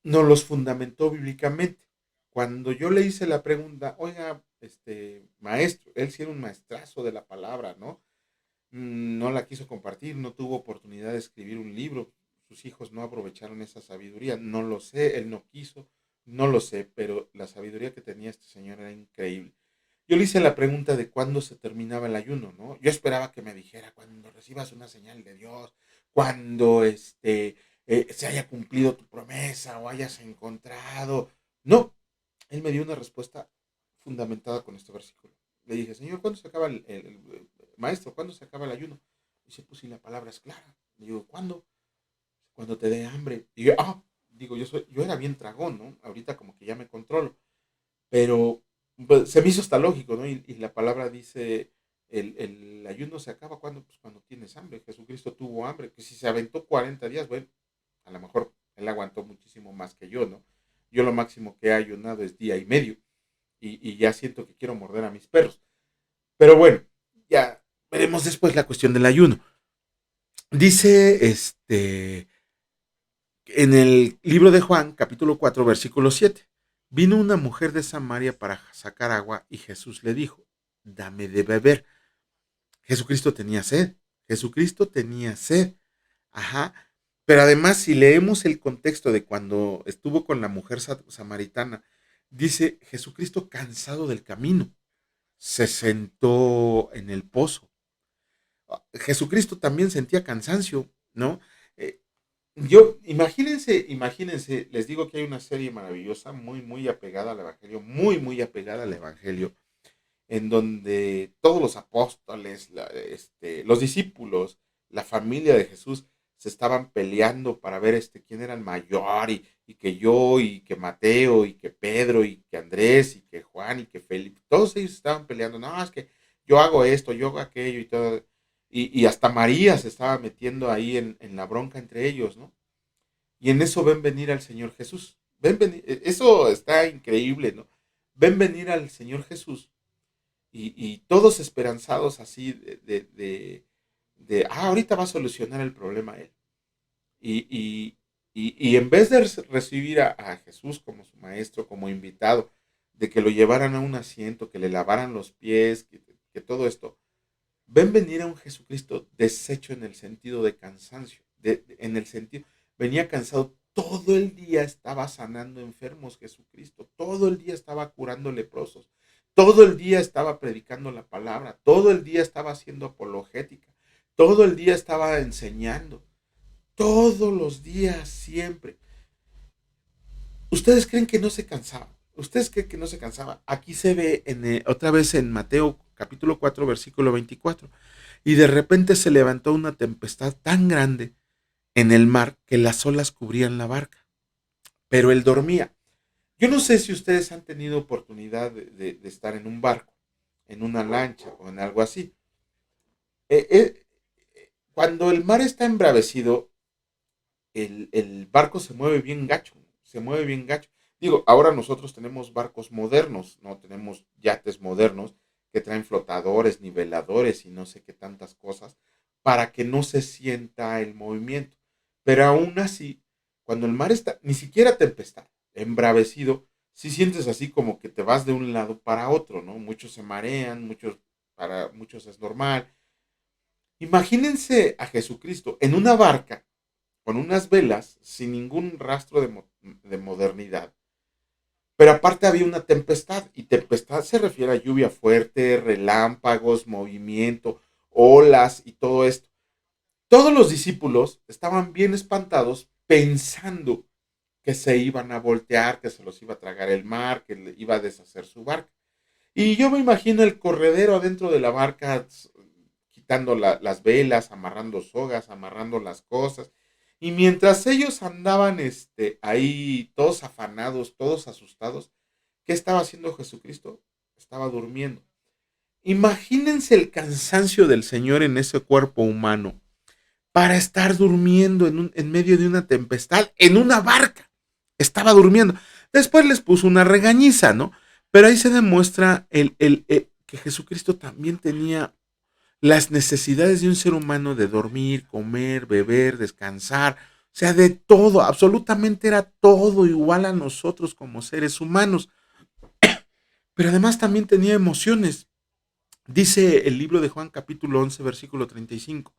Nos los fundamentó bíblicamente. Cuando yo le hice la pregunta, oiga, maestro, él sí era un maestrazo de la palabra, ¿no? No la quiso compartir, no tuvo oportunidad de escribir un libro, sus hijos no aprovecharon esa sabiduría, no lo sé, él no quiso, no lo sé, pero la sabiduría que tenía este señor era increíble. Yo le hice la pregunta de cuándo se terminaba el ayuno, ¿no? Yo esperaba que me dijera cuando recibas una señal de Dios, cuando se haya cumplido tu promesa o hayas encontrado. No, Él me dio una respuesta fundamentada con este versículo. Le dije, Señor, ¿cuándo se acaba maestro, ¿cuándo se acaba el ayuno? Dice, pues si la palabra es clara. Le digo, ¿cuándo? Cuando te dé hambre. Y yo, digo, yo era bien tragón, ¿no? Ahorita como que ya me controlo. Pero pues, se me hizo hasta lógico, ¿no? Y la palabra dice, el ayuno se acaba cuando, pues, cuando tienes hambre. Jesucristo tuvo hambre. Que si se aventó 40 días, bueno, a lo mejor él aguantó muchísimo más que yo, ¿no? Yo lo máximo que he ayunado es día y medio. Y ya siento que quiero morder a mis perros. Pero bueno, ya veremos después la cuestión del ayuno. Dice en el libro de Juan, capítulo 4, versículo 7. Vino una mujer de Samaria para sacar agua y Jesús le dijo, dame de beber. Jesucristo tenía sed. Jesucristo tenía sed. Ajá. Pero además, si leemos el contexto de cuando estuvo con la mujer samaritana, dice Jesucristo cansado del camino, se sentó en el pozo. Jesucristo también sentía cansancio, ¿no? Eh, imagínense, les digo que hay una serie maravillosa, muy, muy apegada al Evangelio, muy, muy apegada al Evangelio, en donde todos los apóstoles, los discípulos, la familia de Jesús se estaban peleando para ver quién era el mayor y que yo y que Mateo y que Pedro y que Andrés y que Juan y que Felipe, todos ellos estaban peleando, no, es que yo hago esto, yo hago aquello y todo, y hasta María se estaba metiendo ahí en la bronca entre ellos, ¿no? Y en eso ven venir al Señor Jesús. Ven venir, eso está increíble, ¿no? Ven venir al Señor Jesús y todos esperanzados así ahorita va a solucionar el problema él. Y, y, y en vez de recibir a Jesús como su maestro, como invitado, de que lo llevaran a un asiento, que le lavaran los pies, que todo esto, ven venir a un Jesucristo deshecho en el sentido de cansancio, en el sentido, venía cansado, todo el día estaba sanando enfermos Jesucristo, todo el día estaba curando leprosos, todo el día estaba predicando la palabra, todo el día estaba haciendo apologética, todo el día estaba enseñando, todos los días, siempre. ¿Ustedes creen que no se cansaba? ¿Ustedes creen que no se cansaba? Aquí se ve otra vez en Mateo capítulo 4 versículo 24. Y de repente se levantó una tempestad tan grande en el mar que las olas cubrían la barca. Pero él dormía. Yo no sé si ustedes han tenido oportunidad de estar en un barco, en una lancha o en algo así. Eh, eh, Cuando el mar está embravecido, el barco se mueve bien gacho, se mueve bien gacho. Digo, ahora nosotros tenemos barcos modernos, no tenemos yates modernos que traen flotadores, niveladores y no sé qué tantas cosas para que no se sienta el movimiento. Pero aún así, cuando el mar está, ni siquiera tempestad, embravecido, si sientes así como que te vas de un lado para otro, ¿no? Muchos se marean, para muchos es normal. Imagínense a Jesucristo en una barca con unas velas sin ningún rastro de modernidad. Pero aparte había una tempestad, y tempestad se refiere a lluvia fuerte, relámpagos, movimiento, olas y todo esto. Todos los discípulos estaban bien espantados pensando que se iban a voltear, que se los iba a tragar el mar, que le iba a deshacer su barca. Y yo me imagino el corredero adentro de la barca, quitando las velas, amarrando sogas, amarrando las cosas. Y mientras ellos andaban ahí todos afanados, todos asustados, ¿qué estaba haciendo Jesucristo? Estaba durmiendo. Imagínense el cansancio del Señor en ese cuerpo humano para estar durmiendo en medio de una tempestad, en una barca. Estaba durmiendo. Después les puso una regañiza, ¿no? Pero ahí se demuestra que Jesucristo también tenía las necesidades de un ser humano de dormir, comer, beber, descansar, o sea, de todo, absolutamente era todo igual a nosotros como seres humanos, pero además también tenía emociones. Dice el libro de Juan capítulo 11 versículo 35.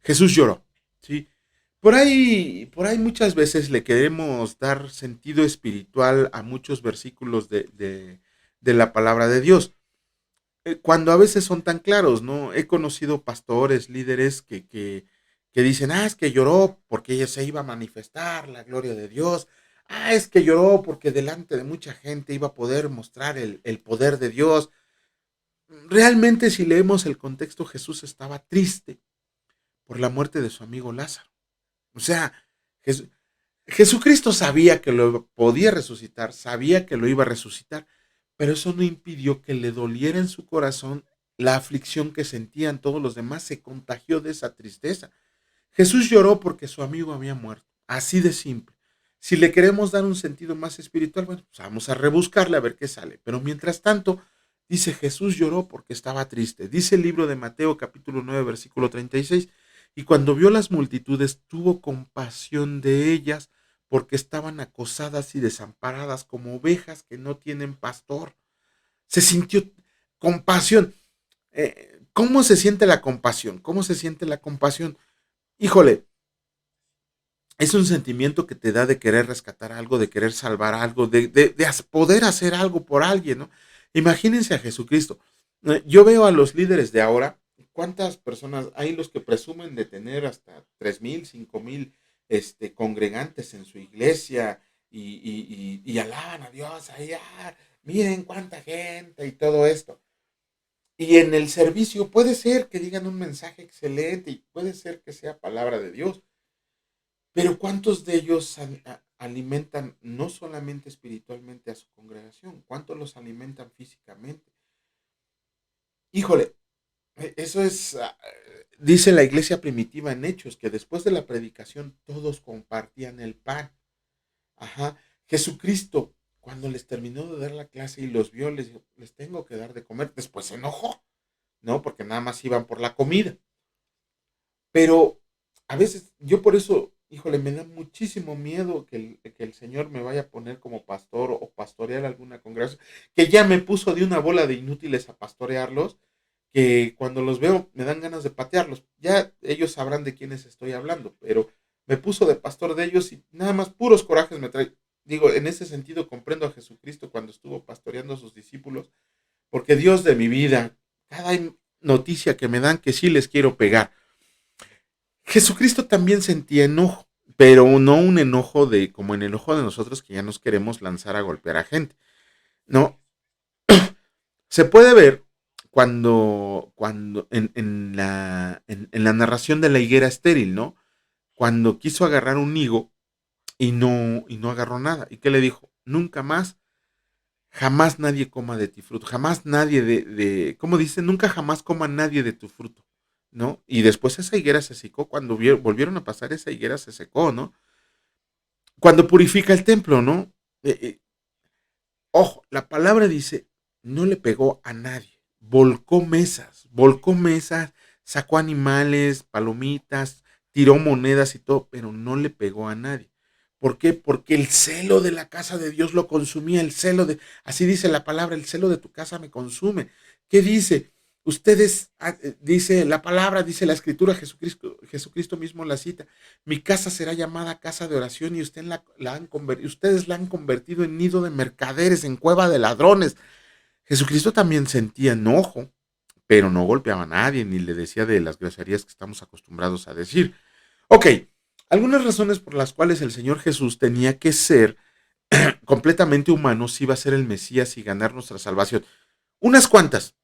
Jesús lloró, ¿sí? Por ahí muchas veces le queremos dar sentido espiritual a muchos versículos de la palabra de Dios. Cuando a veces son tan claros, ¿no? He conocido pastores, líderes que dicen, es que lloró porque ella se iba a manifestar la gloria de Dios. Es que lloró porque delante de mucha gente iba a poder mostrar el poder de Dios. Realmente, si leemos el contexto, Jesús estaba triste por la muerte de su amigo Lázaro. O sea, Jes- Jesucristo sabía que lo podía resucitar, sabía que lo iba a resucitar, pero eso no impidió que le doliera en su corazón la aflicción que sentían todos los demás, se contagió de esa tristeza. Jesús lloró porque su amigo había muerto, así de simple. Si le queremos dar un sentido más espiritual, bueno, pues vamos a rebuscarle a ver qué sale. Pero mientras tanto, dice Jesús lloró porque estaba triste. Dice el libro de Mateo capítulo 9 versículo 36, y cuando vio las multitudes tuvo compasión de ellas porque estaban acosadas y desamparadas como ovejas que no tienen pastor. Se sintió compasión. ¿Cómo se siente la compasión? ¿Cómo se siente la compasión? Híjole, es un sentimiento que te da de querer rescatar algo, de querer salvar algo, de poder hacer algo por alguien, ¿no? Imagínense a Jesucristo. Yo veo a los líderes de ahora, ¿cuántas personas hay los que presumen de tener hasta 3,000, 5,000 congregantes en su iglesia y alaban a Dios, ahí, miren cuánta gente y todo esto? Y en el servicio puede ser que digan un mensaje excelente y puede ser que sea palabra de Dios, pero ¿cuántos de ellos alimentan no solamente espiritualmente a su congregación? ¿Cuántos los alimentan físicamente? Híjole, eso es, dice la iglesia primitiva en Hechos, que después de la predicación todos compartían el pan. Ajá. Jesucristo, cuando les terminó de dar la clase y los vio, les dijo, les tengo que dar de comer. Después se enojó, ¿no? Porque nada más iban por la comida. Pero a veces yo por eso, híjole, me da muchísimo miedo que el Señor me vaya a poner como pastor o pastorear alguna congregación, que ya me puso de una bola de inútiles a pastorearlos, que cuando los veo me dan ganas de patearlos. Ya ellos sabrán de quiénes estoy hablando, pero me puso de pastor de ellos y nada más puros corajes me trae. Digo, en ese sentido comprendo a Jesucristo cuando estuvo pastoreando a sus discípulos, porque Dios de mi vida, cada noticia que me dan que sí les quiero pegar. Jesucristo también sentía enojo, pero no un enojo de como en el enojo de nosotros que ya nos queremos lanzar a golpear a gente. No, se puede ver cuando en la narración de la higuera estéril, ¿no? Cuando quiso agarrar un higo y no agarró nada. ¿Y qué le dijo? Nunca más, jamás nadie coma de ti fruto, jamás nadie ¿cómo dice? Nunca jamás coma nadie de tu fruto, ¿no? Y después esa higuera se secó, cuando volvieron a pasar esa higuera se secó, ¿no? Cuando purifica el templo, ¿no? Eh, eh, Ojo, la palabra dice, no le pegó a nadie, volcó mesas, sacó animales, palomitas, tiró monedas y todo, pero no le pegó a nadie. ¿Por qué? Porque el celo de la casa de Dios lo consumía, así dice la palabra, el celo de tu casa me consume. ¿Qué dice? Ustedes, dice la palabra, dice la escritura, Jesucristo mismo la cita, mi casa será llamada casa de oración y ustedes la han convertido en nido de mercaderes, en cueva de ladrones. Jesucristo también sentía enojo, pero no golpeaba a nadie ni le decía de las groserías que estamos acostumbrados a decir. Ok, algunas razones por las cuales el Señor Jesús tenía que ser completamente humano si iba a ser el Mesías y ganar nuestra salvación. Unas cuantas,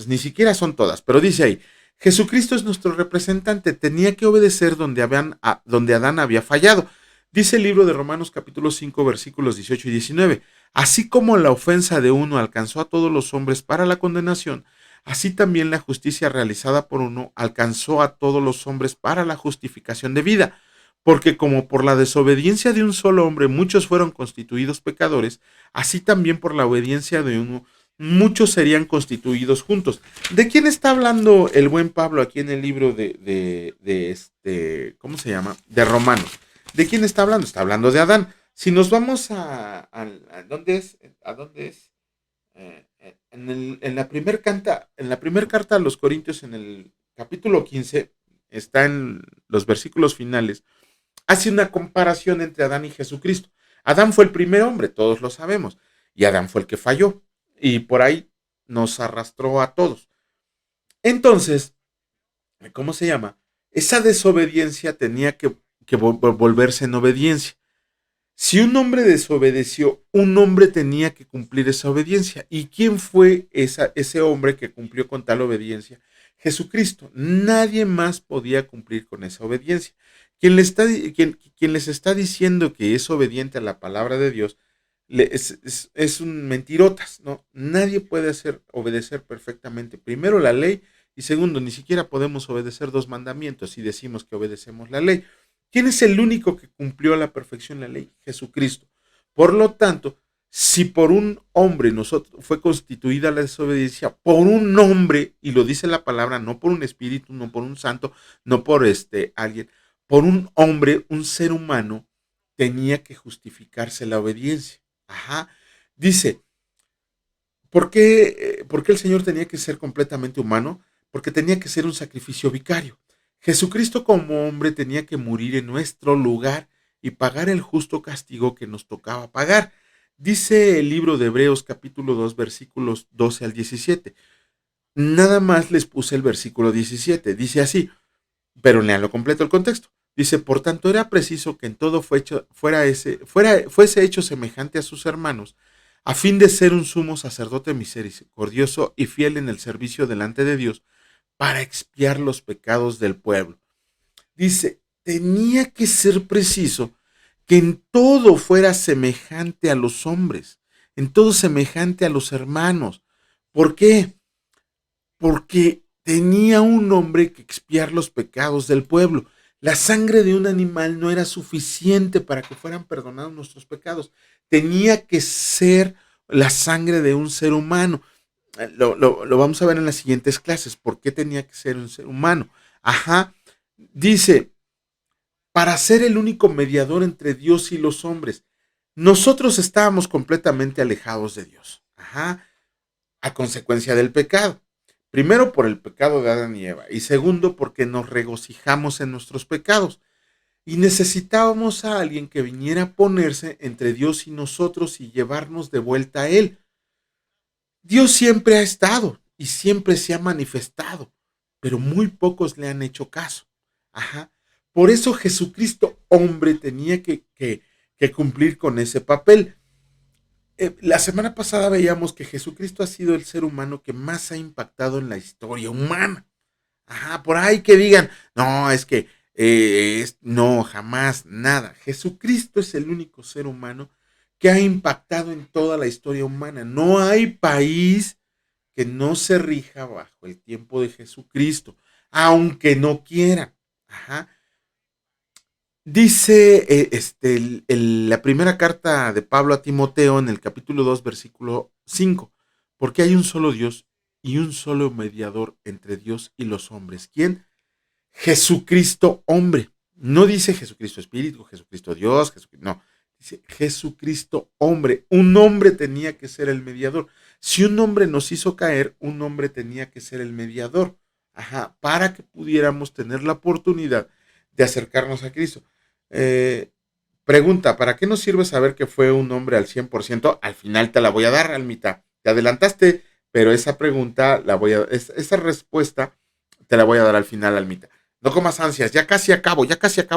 ni siquiera son todas, pero dice ahí, Jesucristo es nuestro representante, tenía que obedecer donde Adán había fallado. Dice el libro de Romanos capítulo 5 versículos 18 y 19, así como la ofensa de uno alcanzó a todos los hombres para la condenación, así también la justicia realizada por uno alcanzó a todos los hombres para la justificación de vida. Porque como por la desobediencia de un solo hombre muchos fueron constituidos pecadores, así también por la obediencia de uno muchos serían constituidos juntos. ¿De quién está hablando el buen Pablo aquí en el libro ¿cómo se llama? De Romanos. ¿De quién está hablando? Está hablando de Adán. Si nos vamos a ¿dónde es? ¿A dónde es? En la primera carta a los Corintios, en el capítulo 15, está en los versículos finales, hace una comparación entre Adán y Jesucristo. Adán fue el primer hombre, todos lo sabemos, y Adán fue el que falló, y por ahí nos arrastró a todos. Entonces, ¿cómo se llama? Esa desobediencia tenía que volverse en obediencia. Si un hombre desobedeció, un hombre tenía que cumplir esa obediencia. ¿Y quién fue ese hombre que cumplió con tal obediencia? Jesucristo. Nadie más podía cumplir con esa obediencia. Quien les está diciendo que es obediente a la palabra de Dios es un mentirotas, ¿no? Nadie puede obedecer perfectamente, primero la ley, y segundo, ni siquiera podemos obedecer dos mandamientos si decimos que obedecemos la ley. ¿Quién es el único que cumplió a la perfección la ley? Jesucristo. Por lo tanto, si por un hombre fue constituida la desobediencia, por un hombre, y lo dice la palabra, no por un espíritu, no por un santo, no por alguien, por un hombre, un ser humano, tenía que justificarse la obediencia. Ajá. Dice, ¿por qué el Señor tenía que ser completamente humano? Porque tenía que ser un sacrificio vicario. Jesucristo como hombre tenía que morir en nuestro lugar y pagar el justo castigo que nos tocaba pagar. Dice el libro de Hebreos capítulo 2 versículos 12 al 17. Nada más les puse el versículo 17. Dice así, pero leanlo completo el contexto. Dice, por tanto era preciso que en todo fuese hecho semejante a sus hermanos, a fin de ser un sumo sacerdote misericordioso y fiel en el servicio delante de Dios, para expiar los pecados del pueblo. Dice, tenía que ser preciso que en todo fuera semejante a los hombres, en todo semejante a los hermanos. ¿Por qué? Porque tenía un hombre que expiar los pecados del pueblo. La sangre de un animal no era suficiente para que fueran perdonados nuestros pecados. Tenía que ser la sangre de un ser humano. Lo vamos a ver en las siguientes clases. ¿Por qué tenía que ser un ser humano? Ajá. Dice, para ser el único mediador entre Dios y los hombres. Nosotros estábamos completamente alejados de Dios. Ajá. A consecuencia del pecado. Primero por el pecado de Adán y Eva. Y segundo porque nos regocijamos en nuestros pecados. Y necesitábamos a alguien que viniera a ponerse entre Dios y nosotros y llevarnos de vuelta a Él. Dios siempre ha estado y siempre se ha manifestado, pero muy pocos le han hecho caso. Ajá. Por eso Jesucristo, hombre, tenía que cumplir con ese papel. La semana pasada veíamos que Jesucristo ha sido el ser humano que más ha impactado en la historia humana. Ajá, por ahí que digan, no, es que no, jamás, nada. Jesucristo es el único ser humano que ha impactado en toda la historia humana. No hay país que no se rija bajo el tiempo de Jesucristo, aunque no quiera. Ajá. Dice la primera carta de Pablo a Timoteo en el capítulo 2, versículo 5, porque hay un solo Dios y un solo mediador entre Dios y los hombres. ¿Quién? Jesucristo hombre. No dice Jesucristo Espíritu, Jesucristo Dios, no. Dice Jesucristo hombre. Un hombre tenía que ser el mediador. Si un hombre nos hizo caer, un hombre tenía que ser el mediador. Ajá, para que pudiéramos tener la oportunidad de acercarnos a Cristo. Pregunta, ¿para qué nos sirve saber que fue un hombre al 100%? Al final te la voy a dar, Almita. Te adelantaste, pero esa pregunta, esa respuesta te la voy a dar al final, Almita. No comas ansias, ya casi acabo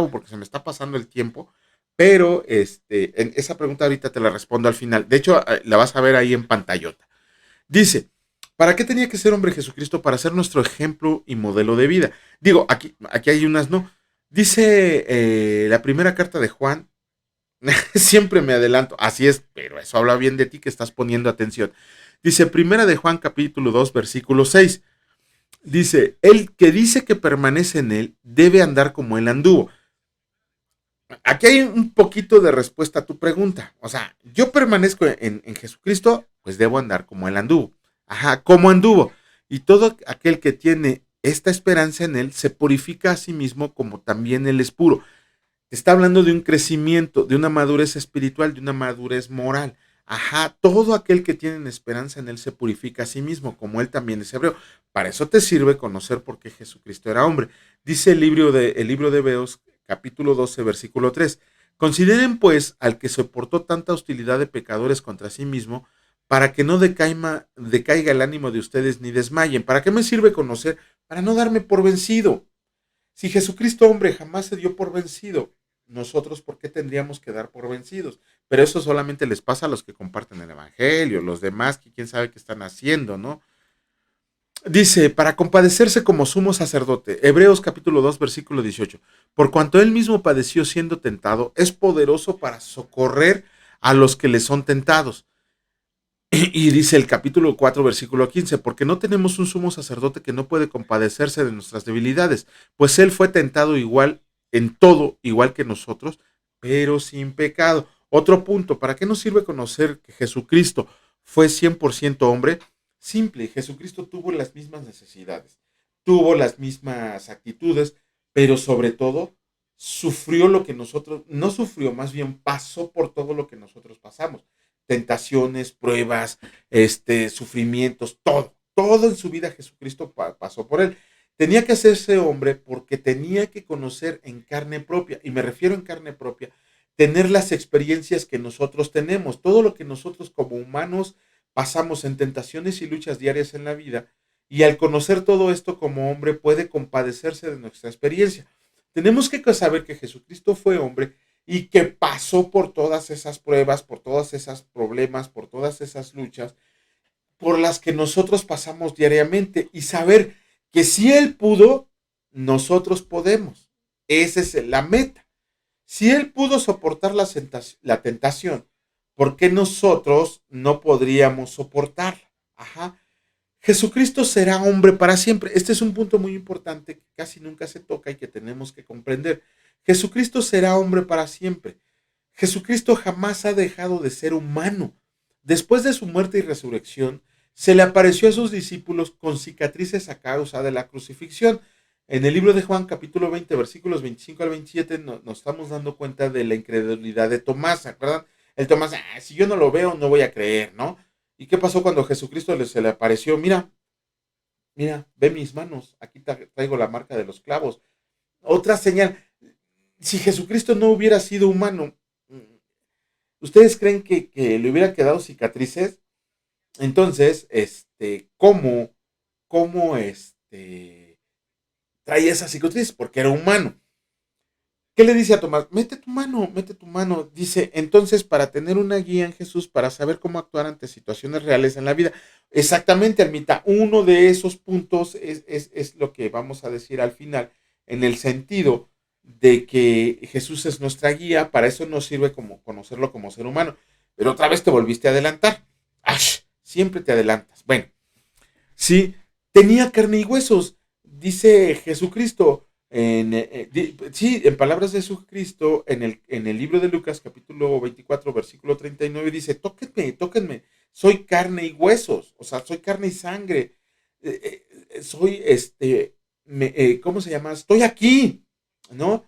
porque se me está pasando el tiempo, pero en esa pregunta ahorita te la respondo al final. De hecho, la vas a ver ahí en pantallota. Dice, ¿para qué tenía que ser hombre Jesucristo? Para ser nuestro ejemplo y modelo de vida. Digo, aquí hay unas no. Dice la primera carta de Juan, siempre me adelanto, así es, pero eso habla bien de ti que estás poniendo atención. Dice primera de Juan capítulo 2 versículo 6. Dice, el que dice que permanece en él debe andar como él anduvo. Aquí hay un poquito de respuesta a tu pregunta. O sea, yo permanezco en Jesucristo, pues debo andar como él anduvo. Ajá, como anduvo. Y todo aquel que tiene esta esperanza en él se purifica a sí mismo como también él es puro. Está hablando de un crecimiento, de una madurez espiritual, de una madurez moral. Ajá, todo aquel que tiene esperanza en él se purifica a sí mismo, como él también es hebreo. Para eso te sirve conocer por qué Jesucristo era hombre. Dice el libro de Hebreos, capítulo 12, versículo 3. Consideren pues al que soportó tanta hostilidad de pecadores contra sí mismo, para que no decaiga el ánimo de ustedes ni desmayen. ¿Para qué me sirve conocer? Para no darme por vencido. Si Jesucristo hombre jamás se dio por vencido, nosotros, ¿por qué tendríamos que dar por vencidos? Pero eso solamente les pasa a los que comparten el evangelio, los demás que quién sabe qué están haciendo, ¿no? Dice, para compadecerse como sumo sacerdote, Hebreos capítulo 2, versículo 18, por cuanto él mismo padeció siendo tentado, es poderoso para socorrer a los que le son tentados. Y dice el capítulo 4, versículo 15, porque no tenemos un sumo sacerdote que no puede compadecerse de nuestras debilidades, pues él fue tentado igual en todo, igual que nosotros, pero sin pecado. Otro punto, ¿para qué nos sirve conocer que Jesucristo fue 100% hombre? Simple, Jesucristo tuvo las mismas necesidades, tuvo las mismas actitudes, pero sobre todo sufrió lo que nosotros, no sufrió, más bien pasó por todo lo que nosotros pasamos, tentaciones, pruebas, sufrimientos, todo en su vida Jesucristo pasó por él. Tenía que hacerse hombre porque tenía que conocer en carne propia, y me refiero en carne propia, tener las experiencias que nosotros tenemos, todo lo que nosotros como humanos pasamos en tentaciones y luchas diarias en la vida, y al conocer todo esto como hombre puede compadecerse de nuestra experiencia. Tenemos que saber que Jesucristo fue hombre y que pasó por todas esas pruebas, por todos esos problemas, por todas esas luchas, por las que nosotros pasamos diariamente, y saber que si Él pudo, nosotros podemos. Esa es la meta. Si Él pudo soportar la tentación, ¿por qué nosotros no podríamos soportarla? Ajá. Jesucristo será hombre para siempre. Este es un punto muy importante que casi nunca se toca y que tenemos que comprender. Jesucristo será hombre para siempre. Jesucristo jamás ha dejado de ser humano. Después de su muerte y resurrección, se le apareció a sus discípulos con cicatrices a causa de la crucifixión. En el libro de Juan, capítulo 20, versículos 25 al 27, nos estamos dando cuenta de la incredulidad de Tomás. ¿Se acuerdan? El Tomás, si yo no lo veo, no voy a creer, ¿no? ¿Y qué pasó cuando Jesucristo se le apareció? Mira, ve mis manos, aquí traigo la marca de los clavos. Otra señal, si Jesucristo no hubiera sido humano, ¿ustedes creen que le hubiera quedado cicatrices? Entonces, ¿cómo traía esas cicatrices? Porque era humano. ¿Qué le dice a Tomás? Mete tu mano, mete tu mano. Dice, entonces, para tener una guía en Jesús, para saber cómo actuar ante situaciones reales en la vida. Exactamente, Almita, uno de esos puntos es lo que vamos a decir al final, en el sentido de que Jesús es nuestra guía, para eso nos sirve como conocerlo como ser humano. Pero otra vez te volviste a adelantar. ¡Ash! Siempre te adelantas. Bueno, sí, tenía carne y huesos, dice Jesucristo. Sí, en palabras de Jesucristo, en el libro de Lucas, capítulo 24, versículo 39, dice, tóquenme, tóquenme, soy carne y huesos, o sea, soy carne y sangre, soy, ¿cómo se llama? Estoy aquí, ¿no?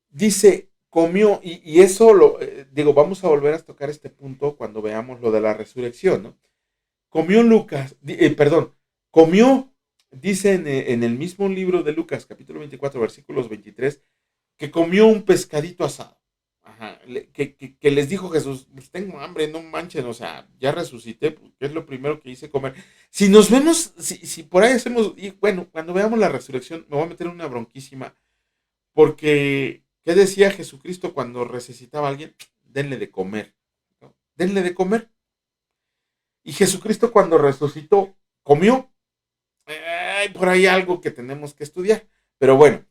Dice, comió, y eso digo, vamos a volver a tocar este punto cuando veamos lo de la resurrección, ¿no? Comió Lucas, perdón, comió, dice en el mismo libro de Lucas, capítulo 24, versículos 23, que comió un pescadito asado. Ajá, que les dijo Jesús, pues tengo hambre, no manchen, o sea, ya resucité, pues, ¿qué es lo primero que hice comer? Si nos vemos, si por ahí hacemos, y bueno, cuando veamos la resurrección, me voy a meter en una bronquísima, porque, ¿qué decía Jesucristo cuando resucitaba a alguien? Denle de comer, ¿no? Denle de comer. Y Jesucristo cuando resucitó, comió. Hay por ahí algo que tenemos que estudiar. Pero bueno,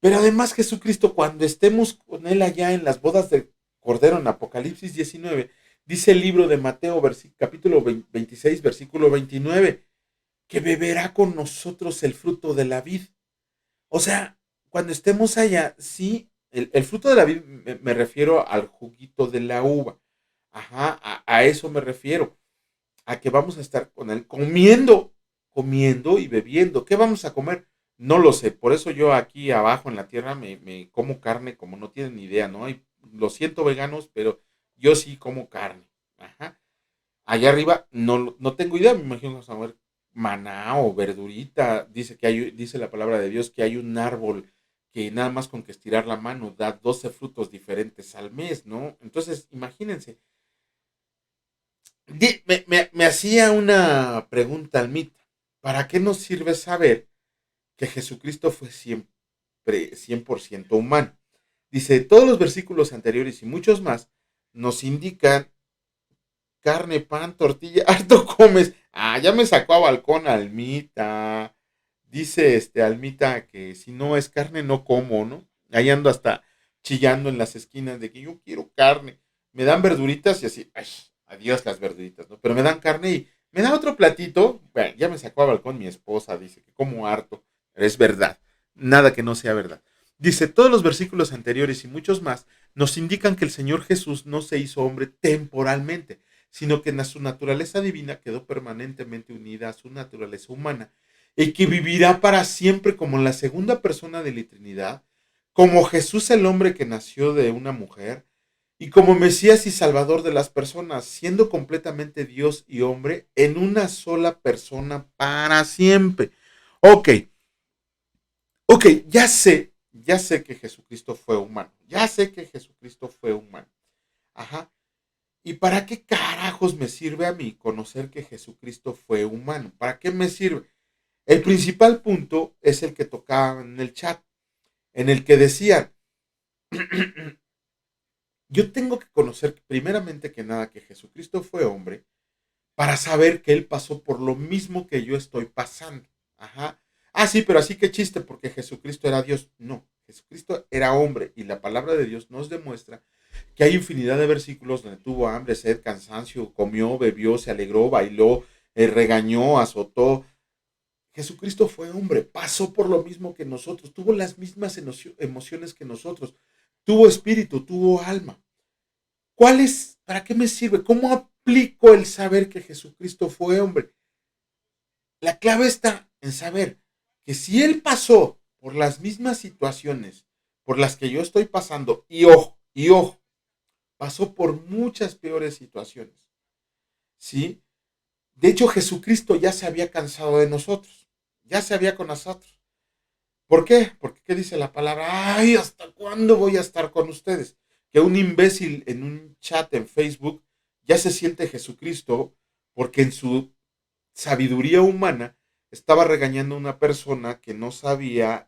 pero además Jesucristo cuando estemos con Él allá en las bodas del Cordero en Apocalipsis 19, dice el libro de Mateo, capítulo 26, versículo 29, que beberá con nosotros el fruto de la vid. O sea, cuando estemos allá, sí, el fruto de la vid me refiero al juguito de la uva. Ajá, a eso me refiero, a que vamos a estar con Él comiendo y bebiendo. ¿Qué vamos a comer? No lo sé. Por eso yo aquí abajo en la tierra me como carne como no tienen ni idea, ¿no? Lo siento veganos, pero yo sí como carne. Ajá. Allá arriba no tengo idea, me imagino que vamos a ver maná o verdurita. Dice la palabra de Dios que hay un árbol que nada más con que estirar la mano da 12 frutos diferentes al mes, ¿no? Entonces, imagínense, me hacía una pregunta al mit. ¿Para qué nos sirve saber que Jesucristo fue siempre 100% humano? Dice, todos los versículos anteriores y muchos más nos indican carne, pan, tortilla, harto comes. Ah, ya me sacó a balcón Almita. Dice Almita que si no es carne no como, ¿no? Ahí ando hasta chillando en las esquinas de que yo quiero carne. Me dan verduritas y así, ay, adiós las verduritas, ¿no? Pero me dan carne y me da otro platito. Bueno, ya me sacó a balcón mi esposa, dice que como harto. Pero es verdad, nada que no sea verdad. Dice, todos los versículos anteriores y muchos más nos indican que el Señor Jesús no se hizo hombre temporalmente, sino que en su naturaleza divina quedó permanentemente unida a su naturaleza humana y que vivirá para siempre como la segunda persona de la Trinidad, como Jesús el hombre que nació de una mujer y como Mesías y Salvador de las personas, siendo completamente Dios y hombre en una sola persona para siempre. Ok, ok, ya sé que Jesucristo fue humano, ya sé que Jesucristo fue humano. Ajá. ¿Y para qué carajos me sirve a mí conocer que Jesucristo fue humano? ¿Para qué me sirve? El principal punto es el que tocaba en el chat, en el que decían, yo tengo que conocer primeramente que nada que Jesucristo fue hombre para saber que él pasó por lo mismo que yo estoy pasando. Ajá. Ah, sí, pero así que chiste porque Jesucristo era Dios. No, Jesucristo era hombre y la palabra de Dios nos demuestra que hay infinidad de versículos donde tuvo hambre, sed, cansancio, comió, bebió, se alegró, bailó, regañó, azotó. Jesucristo fue hombre, pasó por lo mismo que nosotros, tuvo las mismas emociones que nosotros, tuvo espíritu, tuvo alma. ¿Cuál es? ¿Para qué me sirve? ¿Cómo aplico el saber que Jesucristo fue hombre? La clave está en saber que si Él pasó por las mismas situaciones por las que yo estoy pasando, y ojo, pasó por muchas peores situaciones, ¿sí? De hecho, Jesucristo ya se había cansado de nosotros, ya se había con nosotros. ¿Por qué? Porque ¿qué dice la palabra? Ay, ¿hasta cuándo voy a estar con ustedes? Que un imbécil en un chat en Facebook ya se siente Jesucristo porque en su sabiduría humana estaba regañando a una persona que no sabía,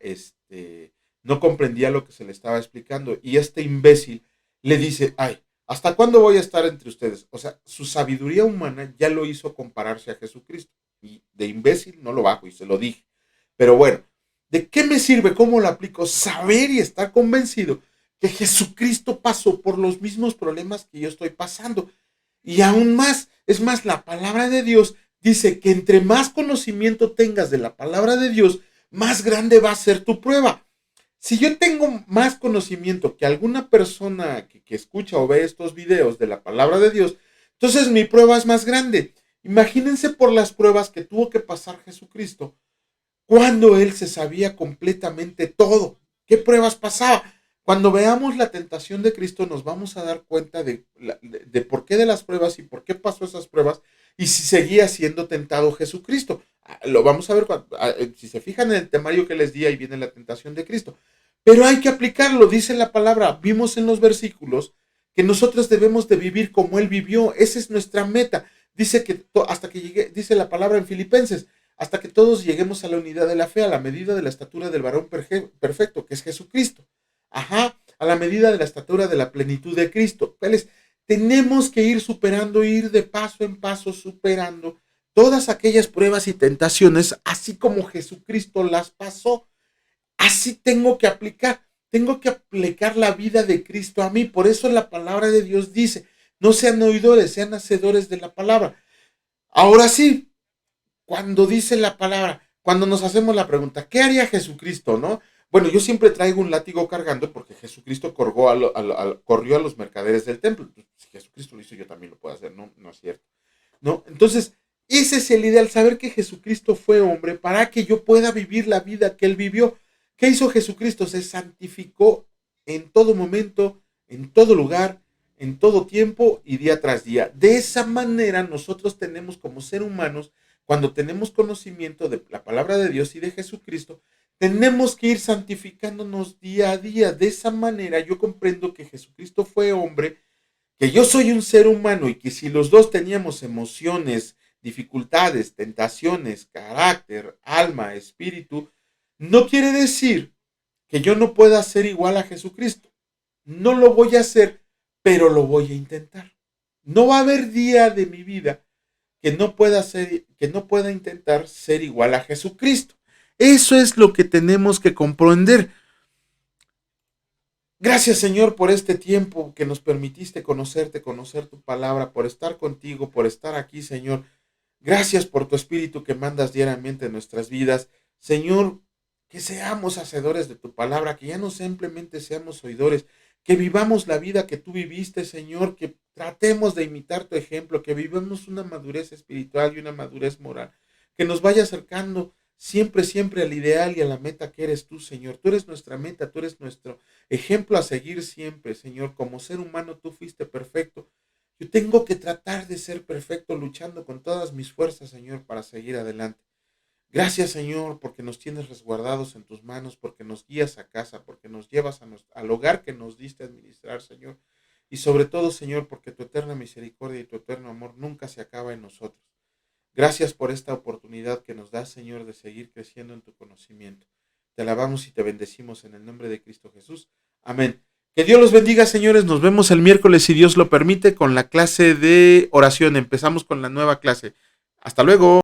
no comprendía lo que se le estaba explicando. Y este imbécil le dice, ay, ¿hasta cuándo voy a estar entre ustedes? O sea, su sabiduría humana ya lo hizo compararse a Jesucristo. Y de imbécil no lo bajo y se lo dije. Pero bueno, ¿de qué me sirve? ¿Cómo lo aplico? Saber y estar convencido que Jesucristo pasó por los mismos problemas que yo estoy pasando. Y aún más, es más, la palabra de Dios dice que entre más conocimiento tengas de la palabra de Dios, más grande va a ser tu prueba. Si yo tengo más conocimiento que alguna persona que escucha o ve estos videos de la palabra de Dios, entonces mi prueba es más grande. Imagínense por las pruebas que tuvo que pasar Jesucristo cuando él se sabía completamente todo. ¿Qué pruebas pasaba? Cuando veamos la tentación de Cristo nos vamos a dar cuenta de por qué de las pruebas y por qué pasó esas pruebas y si seguía siendo tentado Jesucristo. Lo vamos a ver si se fijan en el temario que les di, ahí viene la tentación de Cristo. Pero hay que aplicarlo, dice la palabra. Vimos en los versículos que nosotros debemos de vivir como Él vivió. Esa es nuestra meta. Dice que hasta que llegue, dice la palabra en Filipenses, hasta que todos lleguemos a la unidad de la fe, a la medida de la estatura del varón perfecto, que es Jesucristo. Ajá, a la medida de la estatura de la plenitud de Cristo. Tenemos que ir superando, ir de paso en paso superando todas aquellas pruebas y tentaciones, así como Jesucristo las pasó. Así tengo que aplicar la vida de Cristo a mí. Por eso la palabra de Dios dice, no sean oidores, sean hacedores de la palabra. Ahora sí, cuando dice la palabra, cuando nos hacemos la pregunta, ¿qué haría Jesucristo, no? Bueno, yo siempre traigo un látigo cargando porque Jesucristo corrió a los mercaderes del templo. Si Jesucristo lo hizo, yo también lo puedo hacer, ¿no? No es cierto. ¿No? Entonces, ese es el ideal, saber que Jesucristo fue hombre para que yo pueda vivir la vida que él vivió. ¿Qué hizo Jesucristo? Se santificó en todo momento, en todo lugar, en todo tiempo y día tras día. De esa manera nosotros tenemos como ser humanos, cuando tenemos conocimiento de la palabra de Dios y de Jesucristo, tenemos que ir santificándonos día a día. De esa manera yo comprendo que Jesucristo fue hombre, que yo soy un ser humano y que si los dos teníamos emociones, dificultades, tentaciones, carácter, alma, espíritu, no quiere decir que yo no pueda ser igual a Jesucristo. No lo voy a hacer, pero lo voy a intentar. No va a haber día de mi vida que no pueda intentar ser igual a Jesucristo. Eso es lo que tenemos que comprender. Gracias, Señor, por este tiempo que nos permitiste conocerte, conocer tu palabra, por estar contigo, por estar aquí, Señor. Gracias por tu espíritu que mandas diariamente en nuestras vidas. Señor, que seamos hacedores de tu palabra, que ya no simplemente seamos oidores, que vivamos la vida que tú viviste, Señor, que tratemos de imitar tu ejemplo, que vivamos una madurez espiritual y una madurez moral, que nos vaya acercando siempre, siempre al ideal y a la meta que eres tú, Señor. Tú eres nuestra meta, tú eres nuestro ejemplo a seguir siempre, Señor. Como ser humano tú fuiste perfecto. Yo tengo que tratar de ser perfecto luchando con todas mis fuerzas, Señor, para seguir adelante. Gracias, Señor, porque nos tienes resguardados en tus manos, porque nos guías a casa, porque nos llevas al hogar que nos diste a administrar, Señor. Y sobre todo, Señor, porque tu eterna misericordia y tu eterno amor nunca se acaba en nosotros. Gracias por esta oportunidad que nos das, Señor, de seguir creciendo en tu conocimiento. Te alabamos y te bendecimos en el nombre de Cristo Jesús. Amén. Que Dios los bendiga, señores. Nos vemos el miércoles, si Dios lo permite, con la clase de oración. Empezamos con la nueva clase. Hasta luego.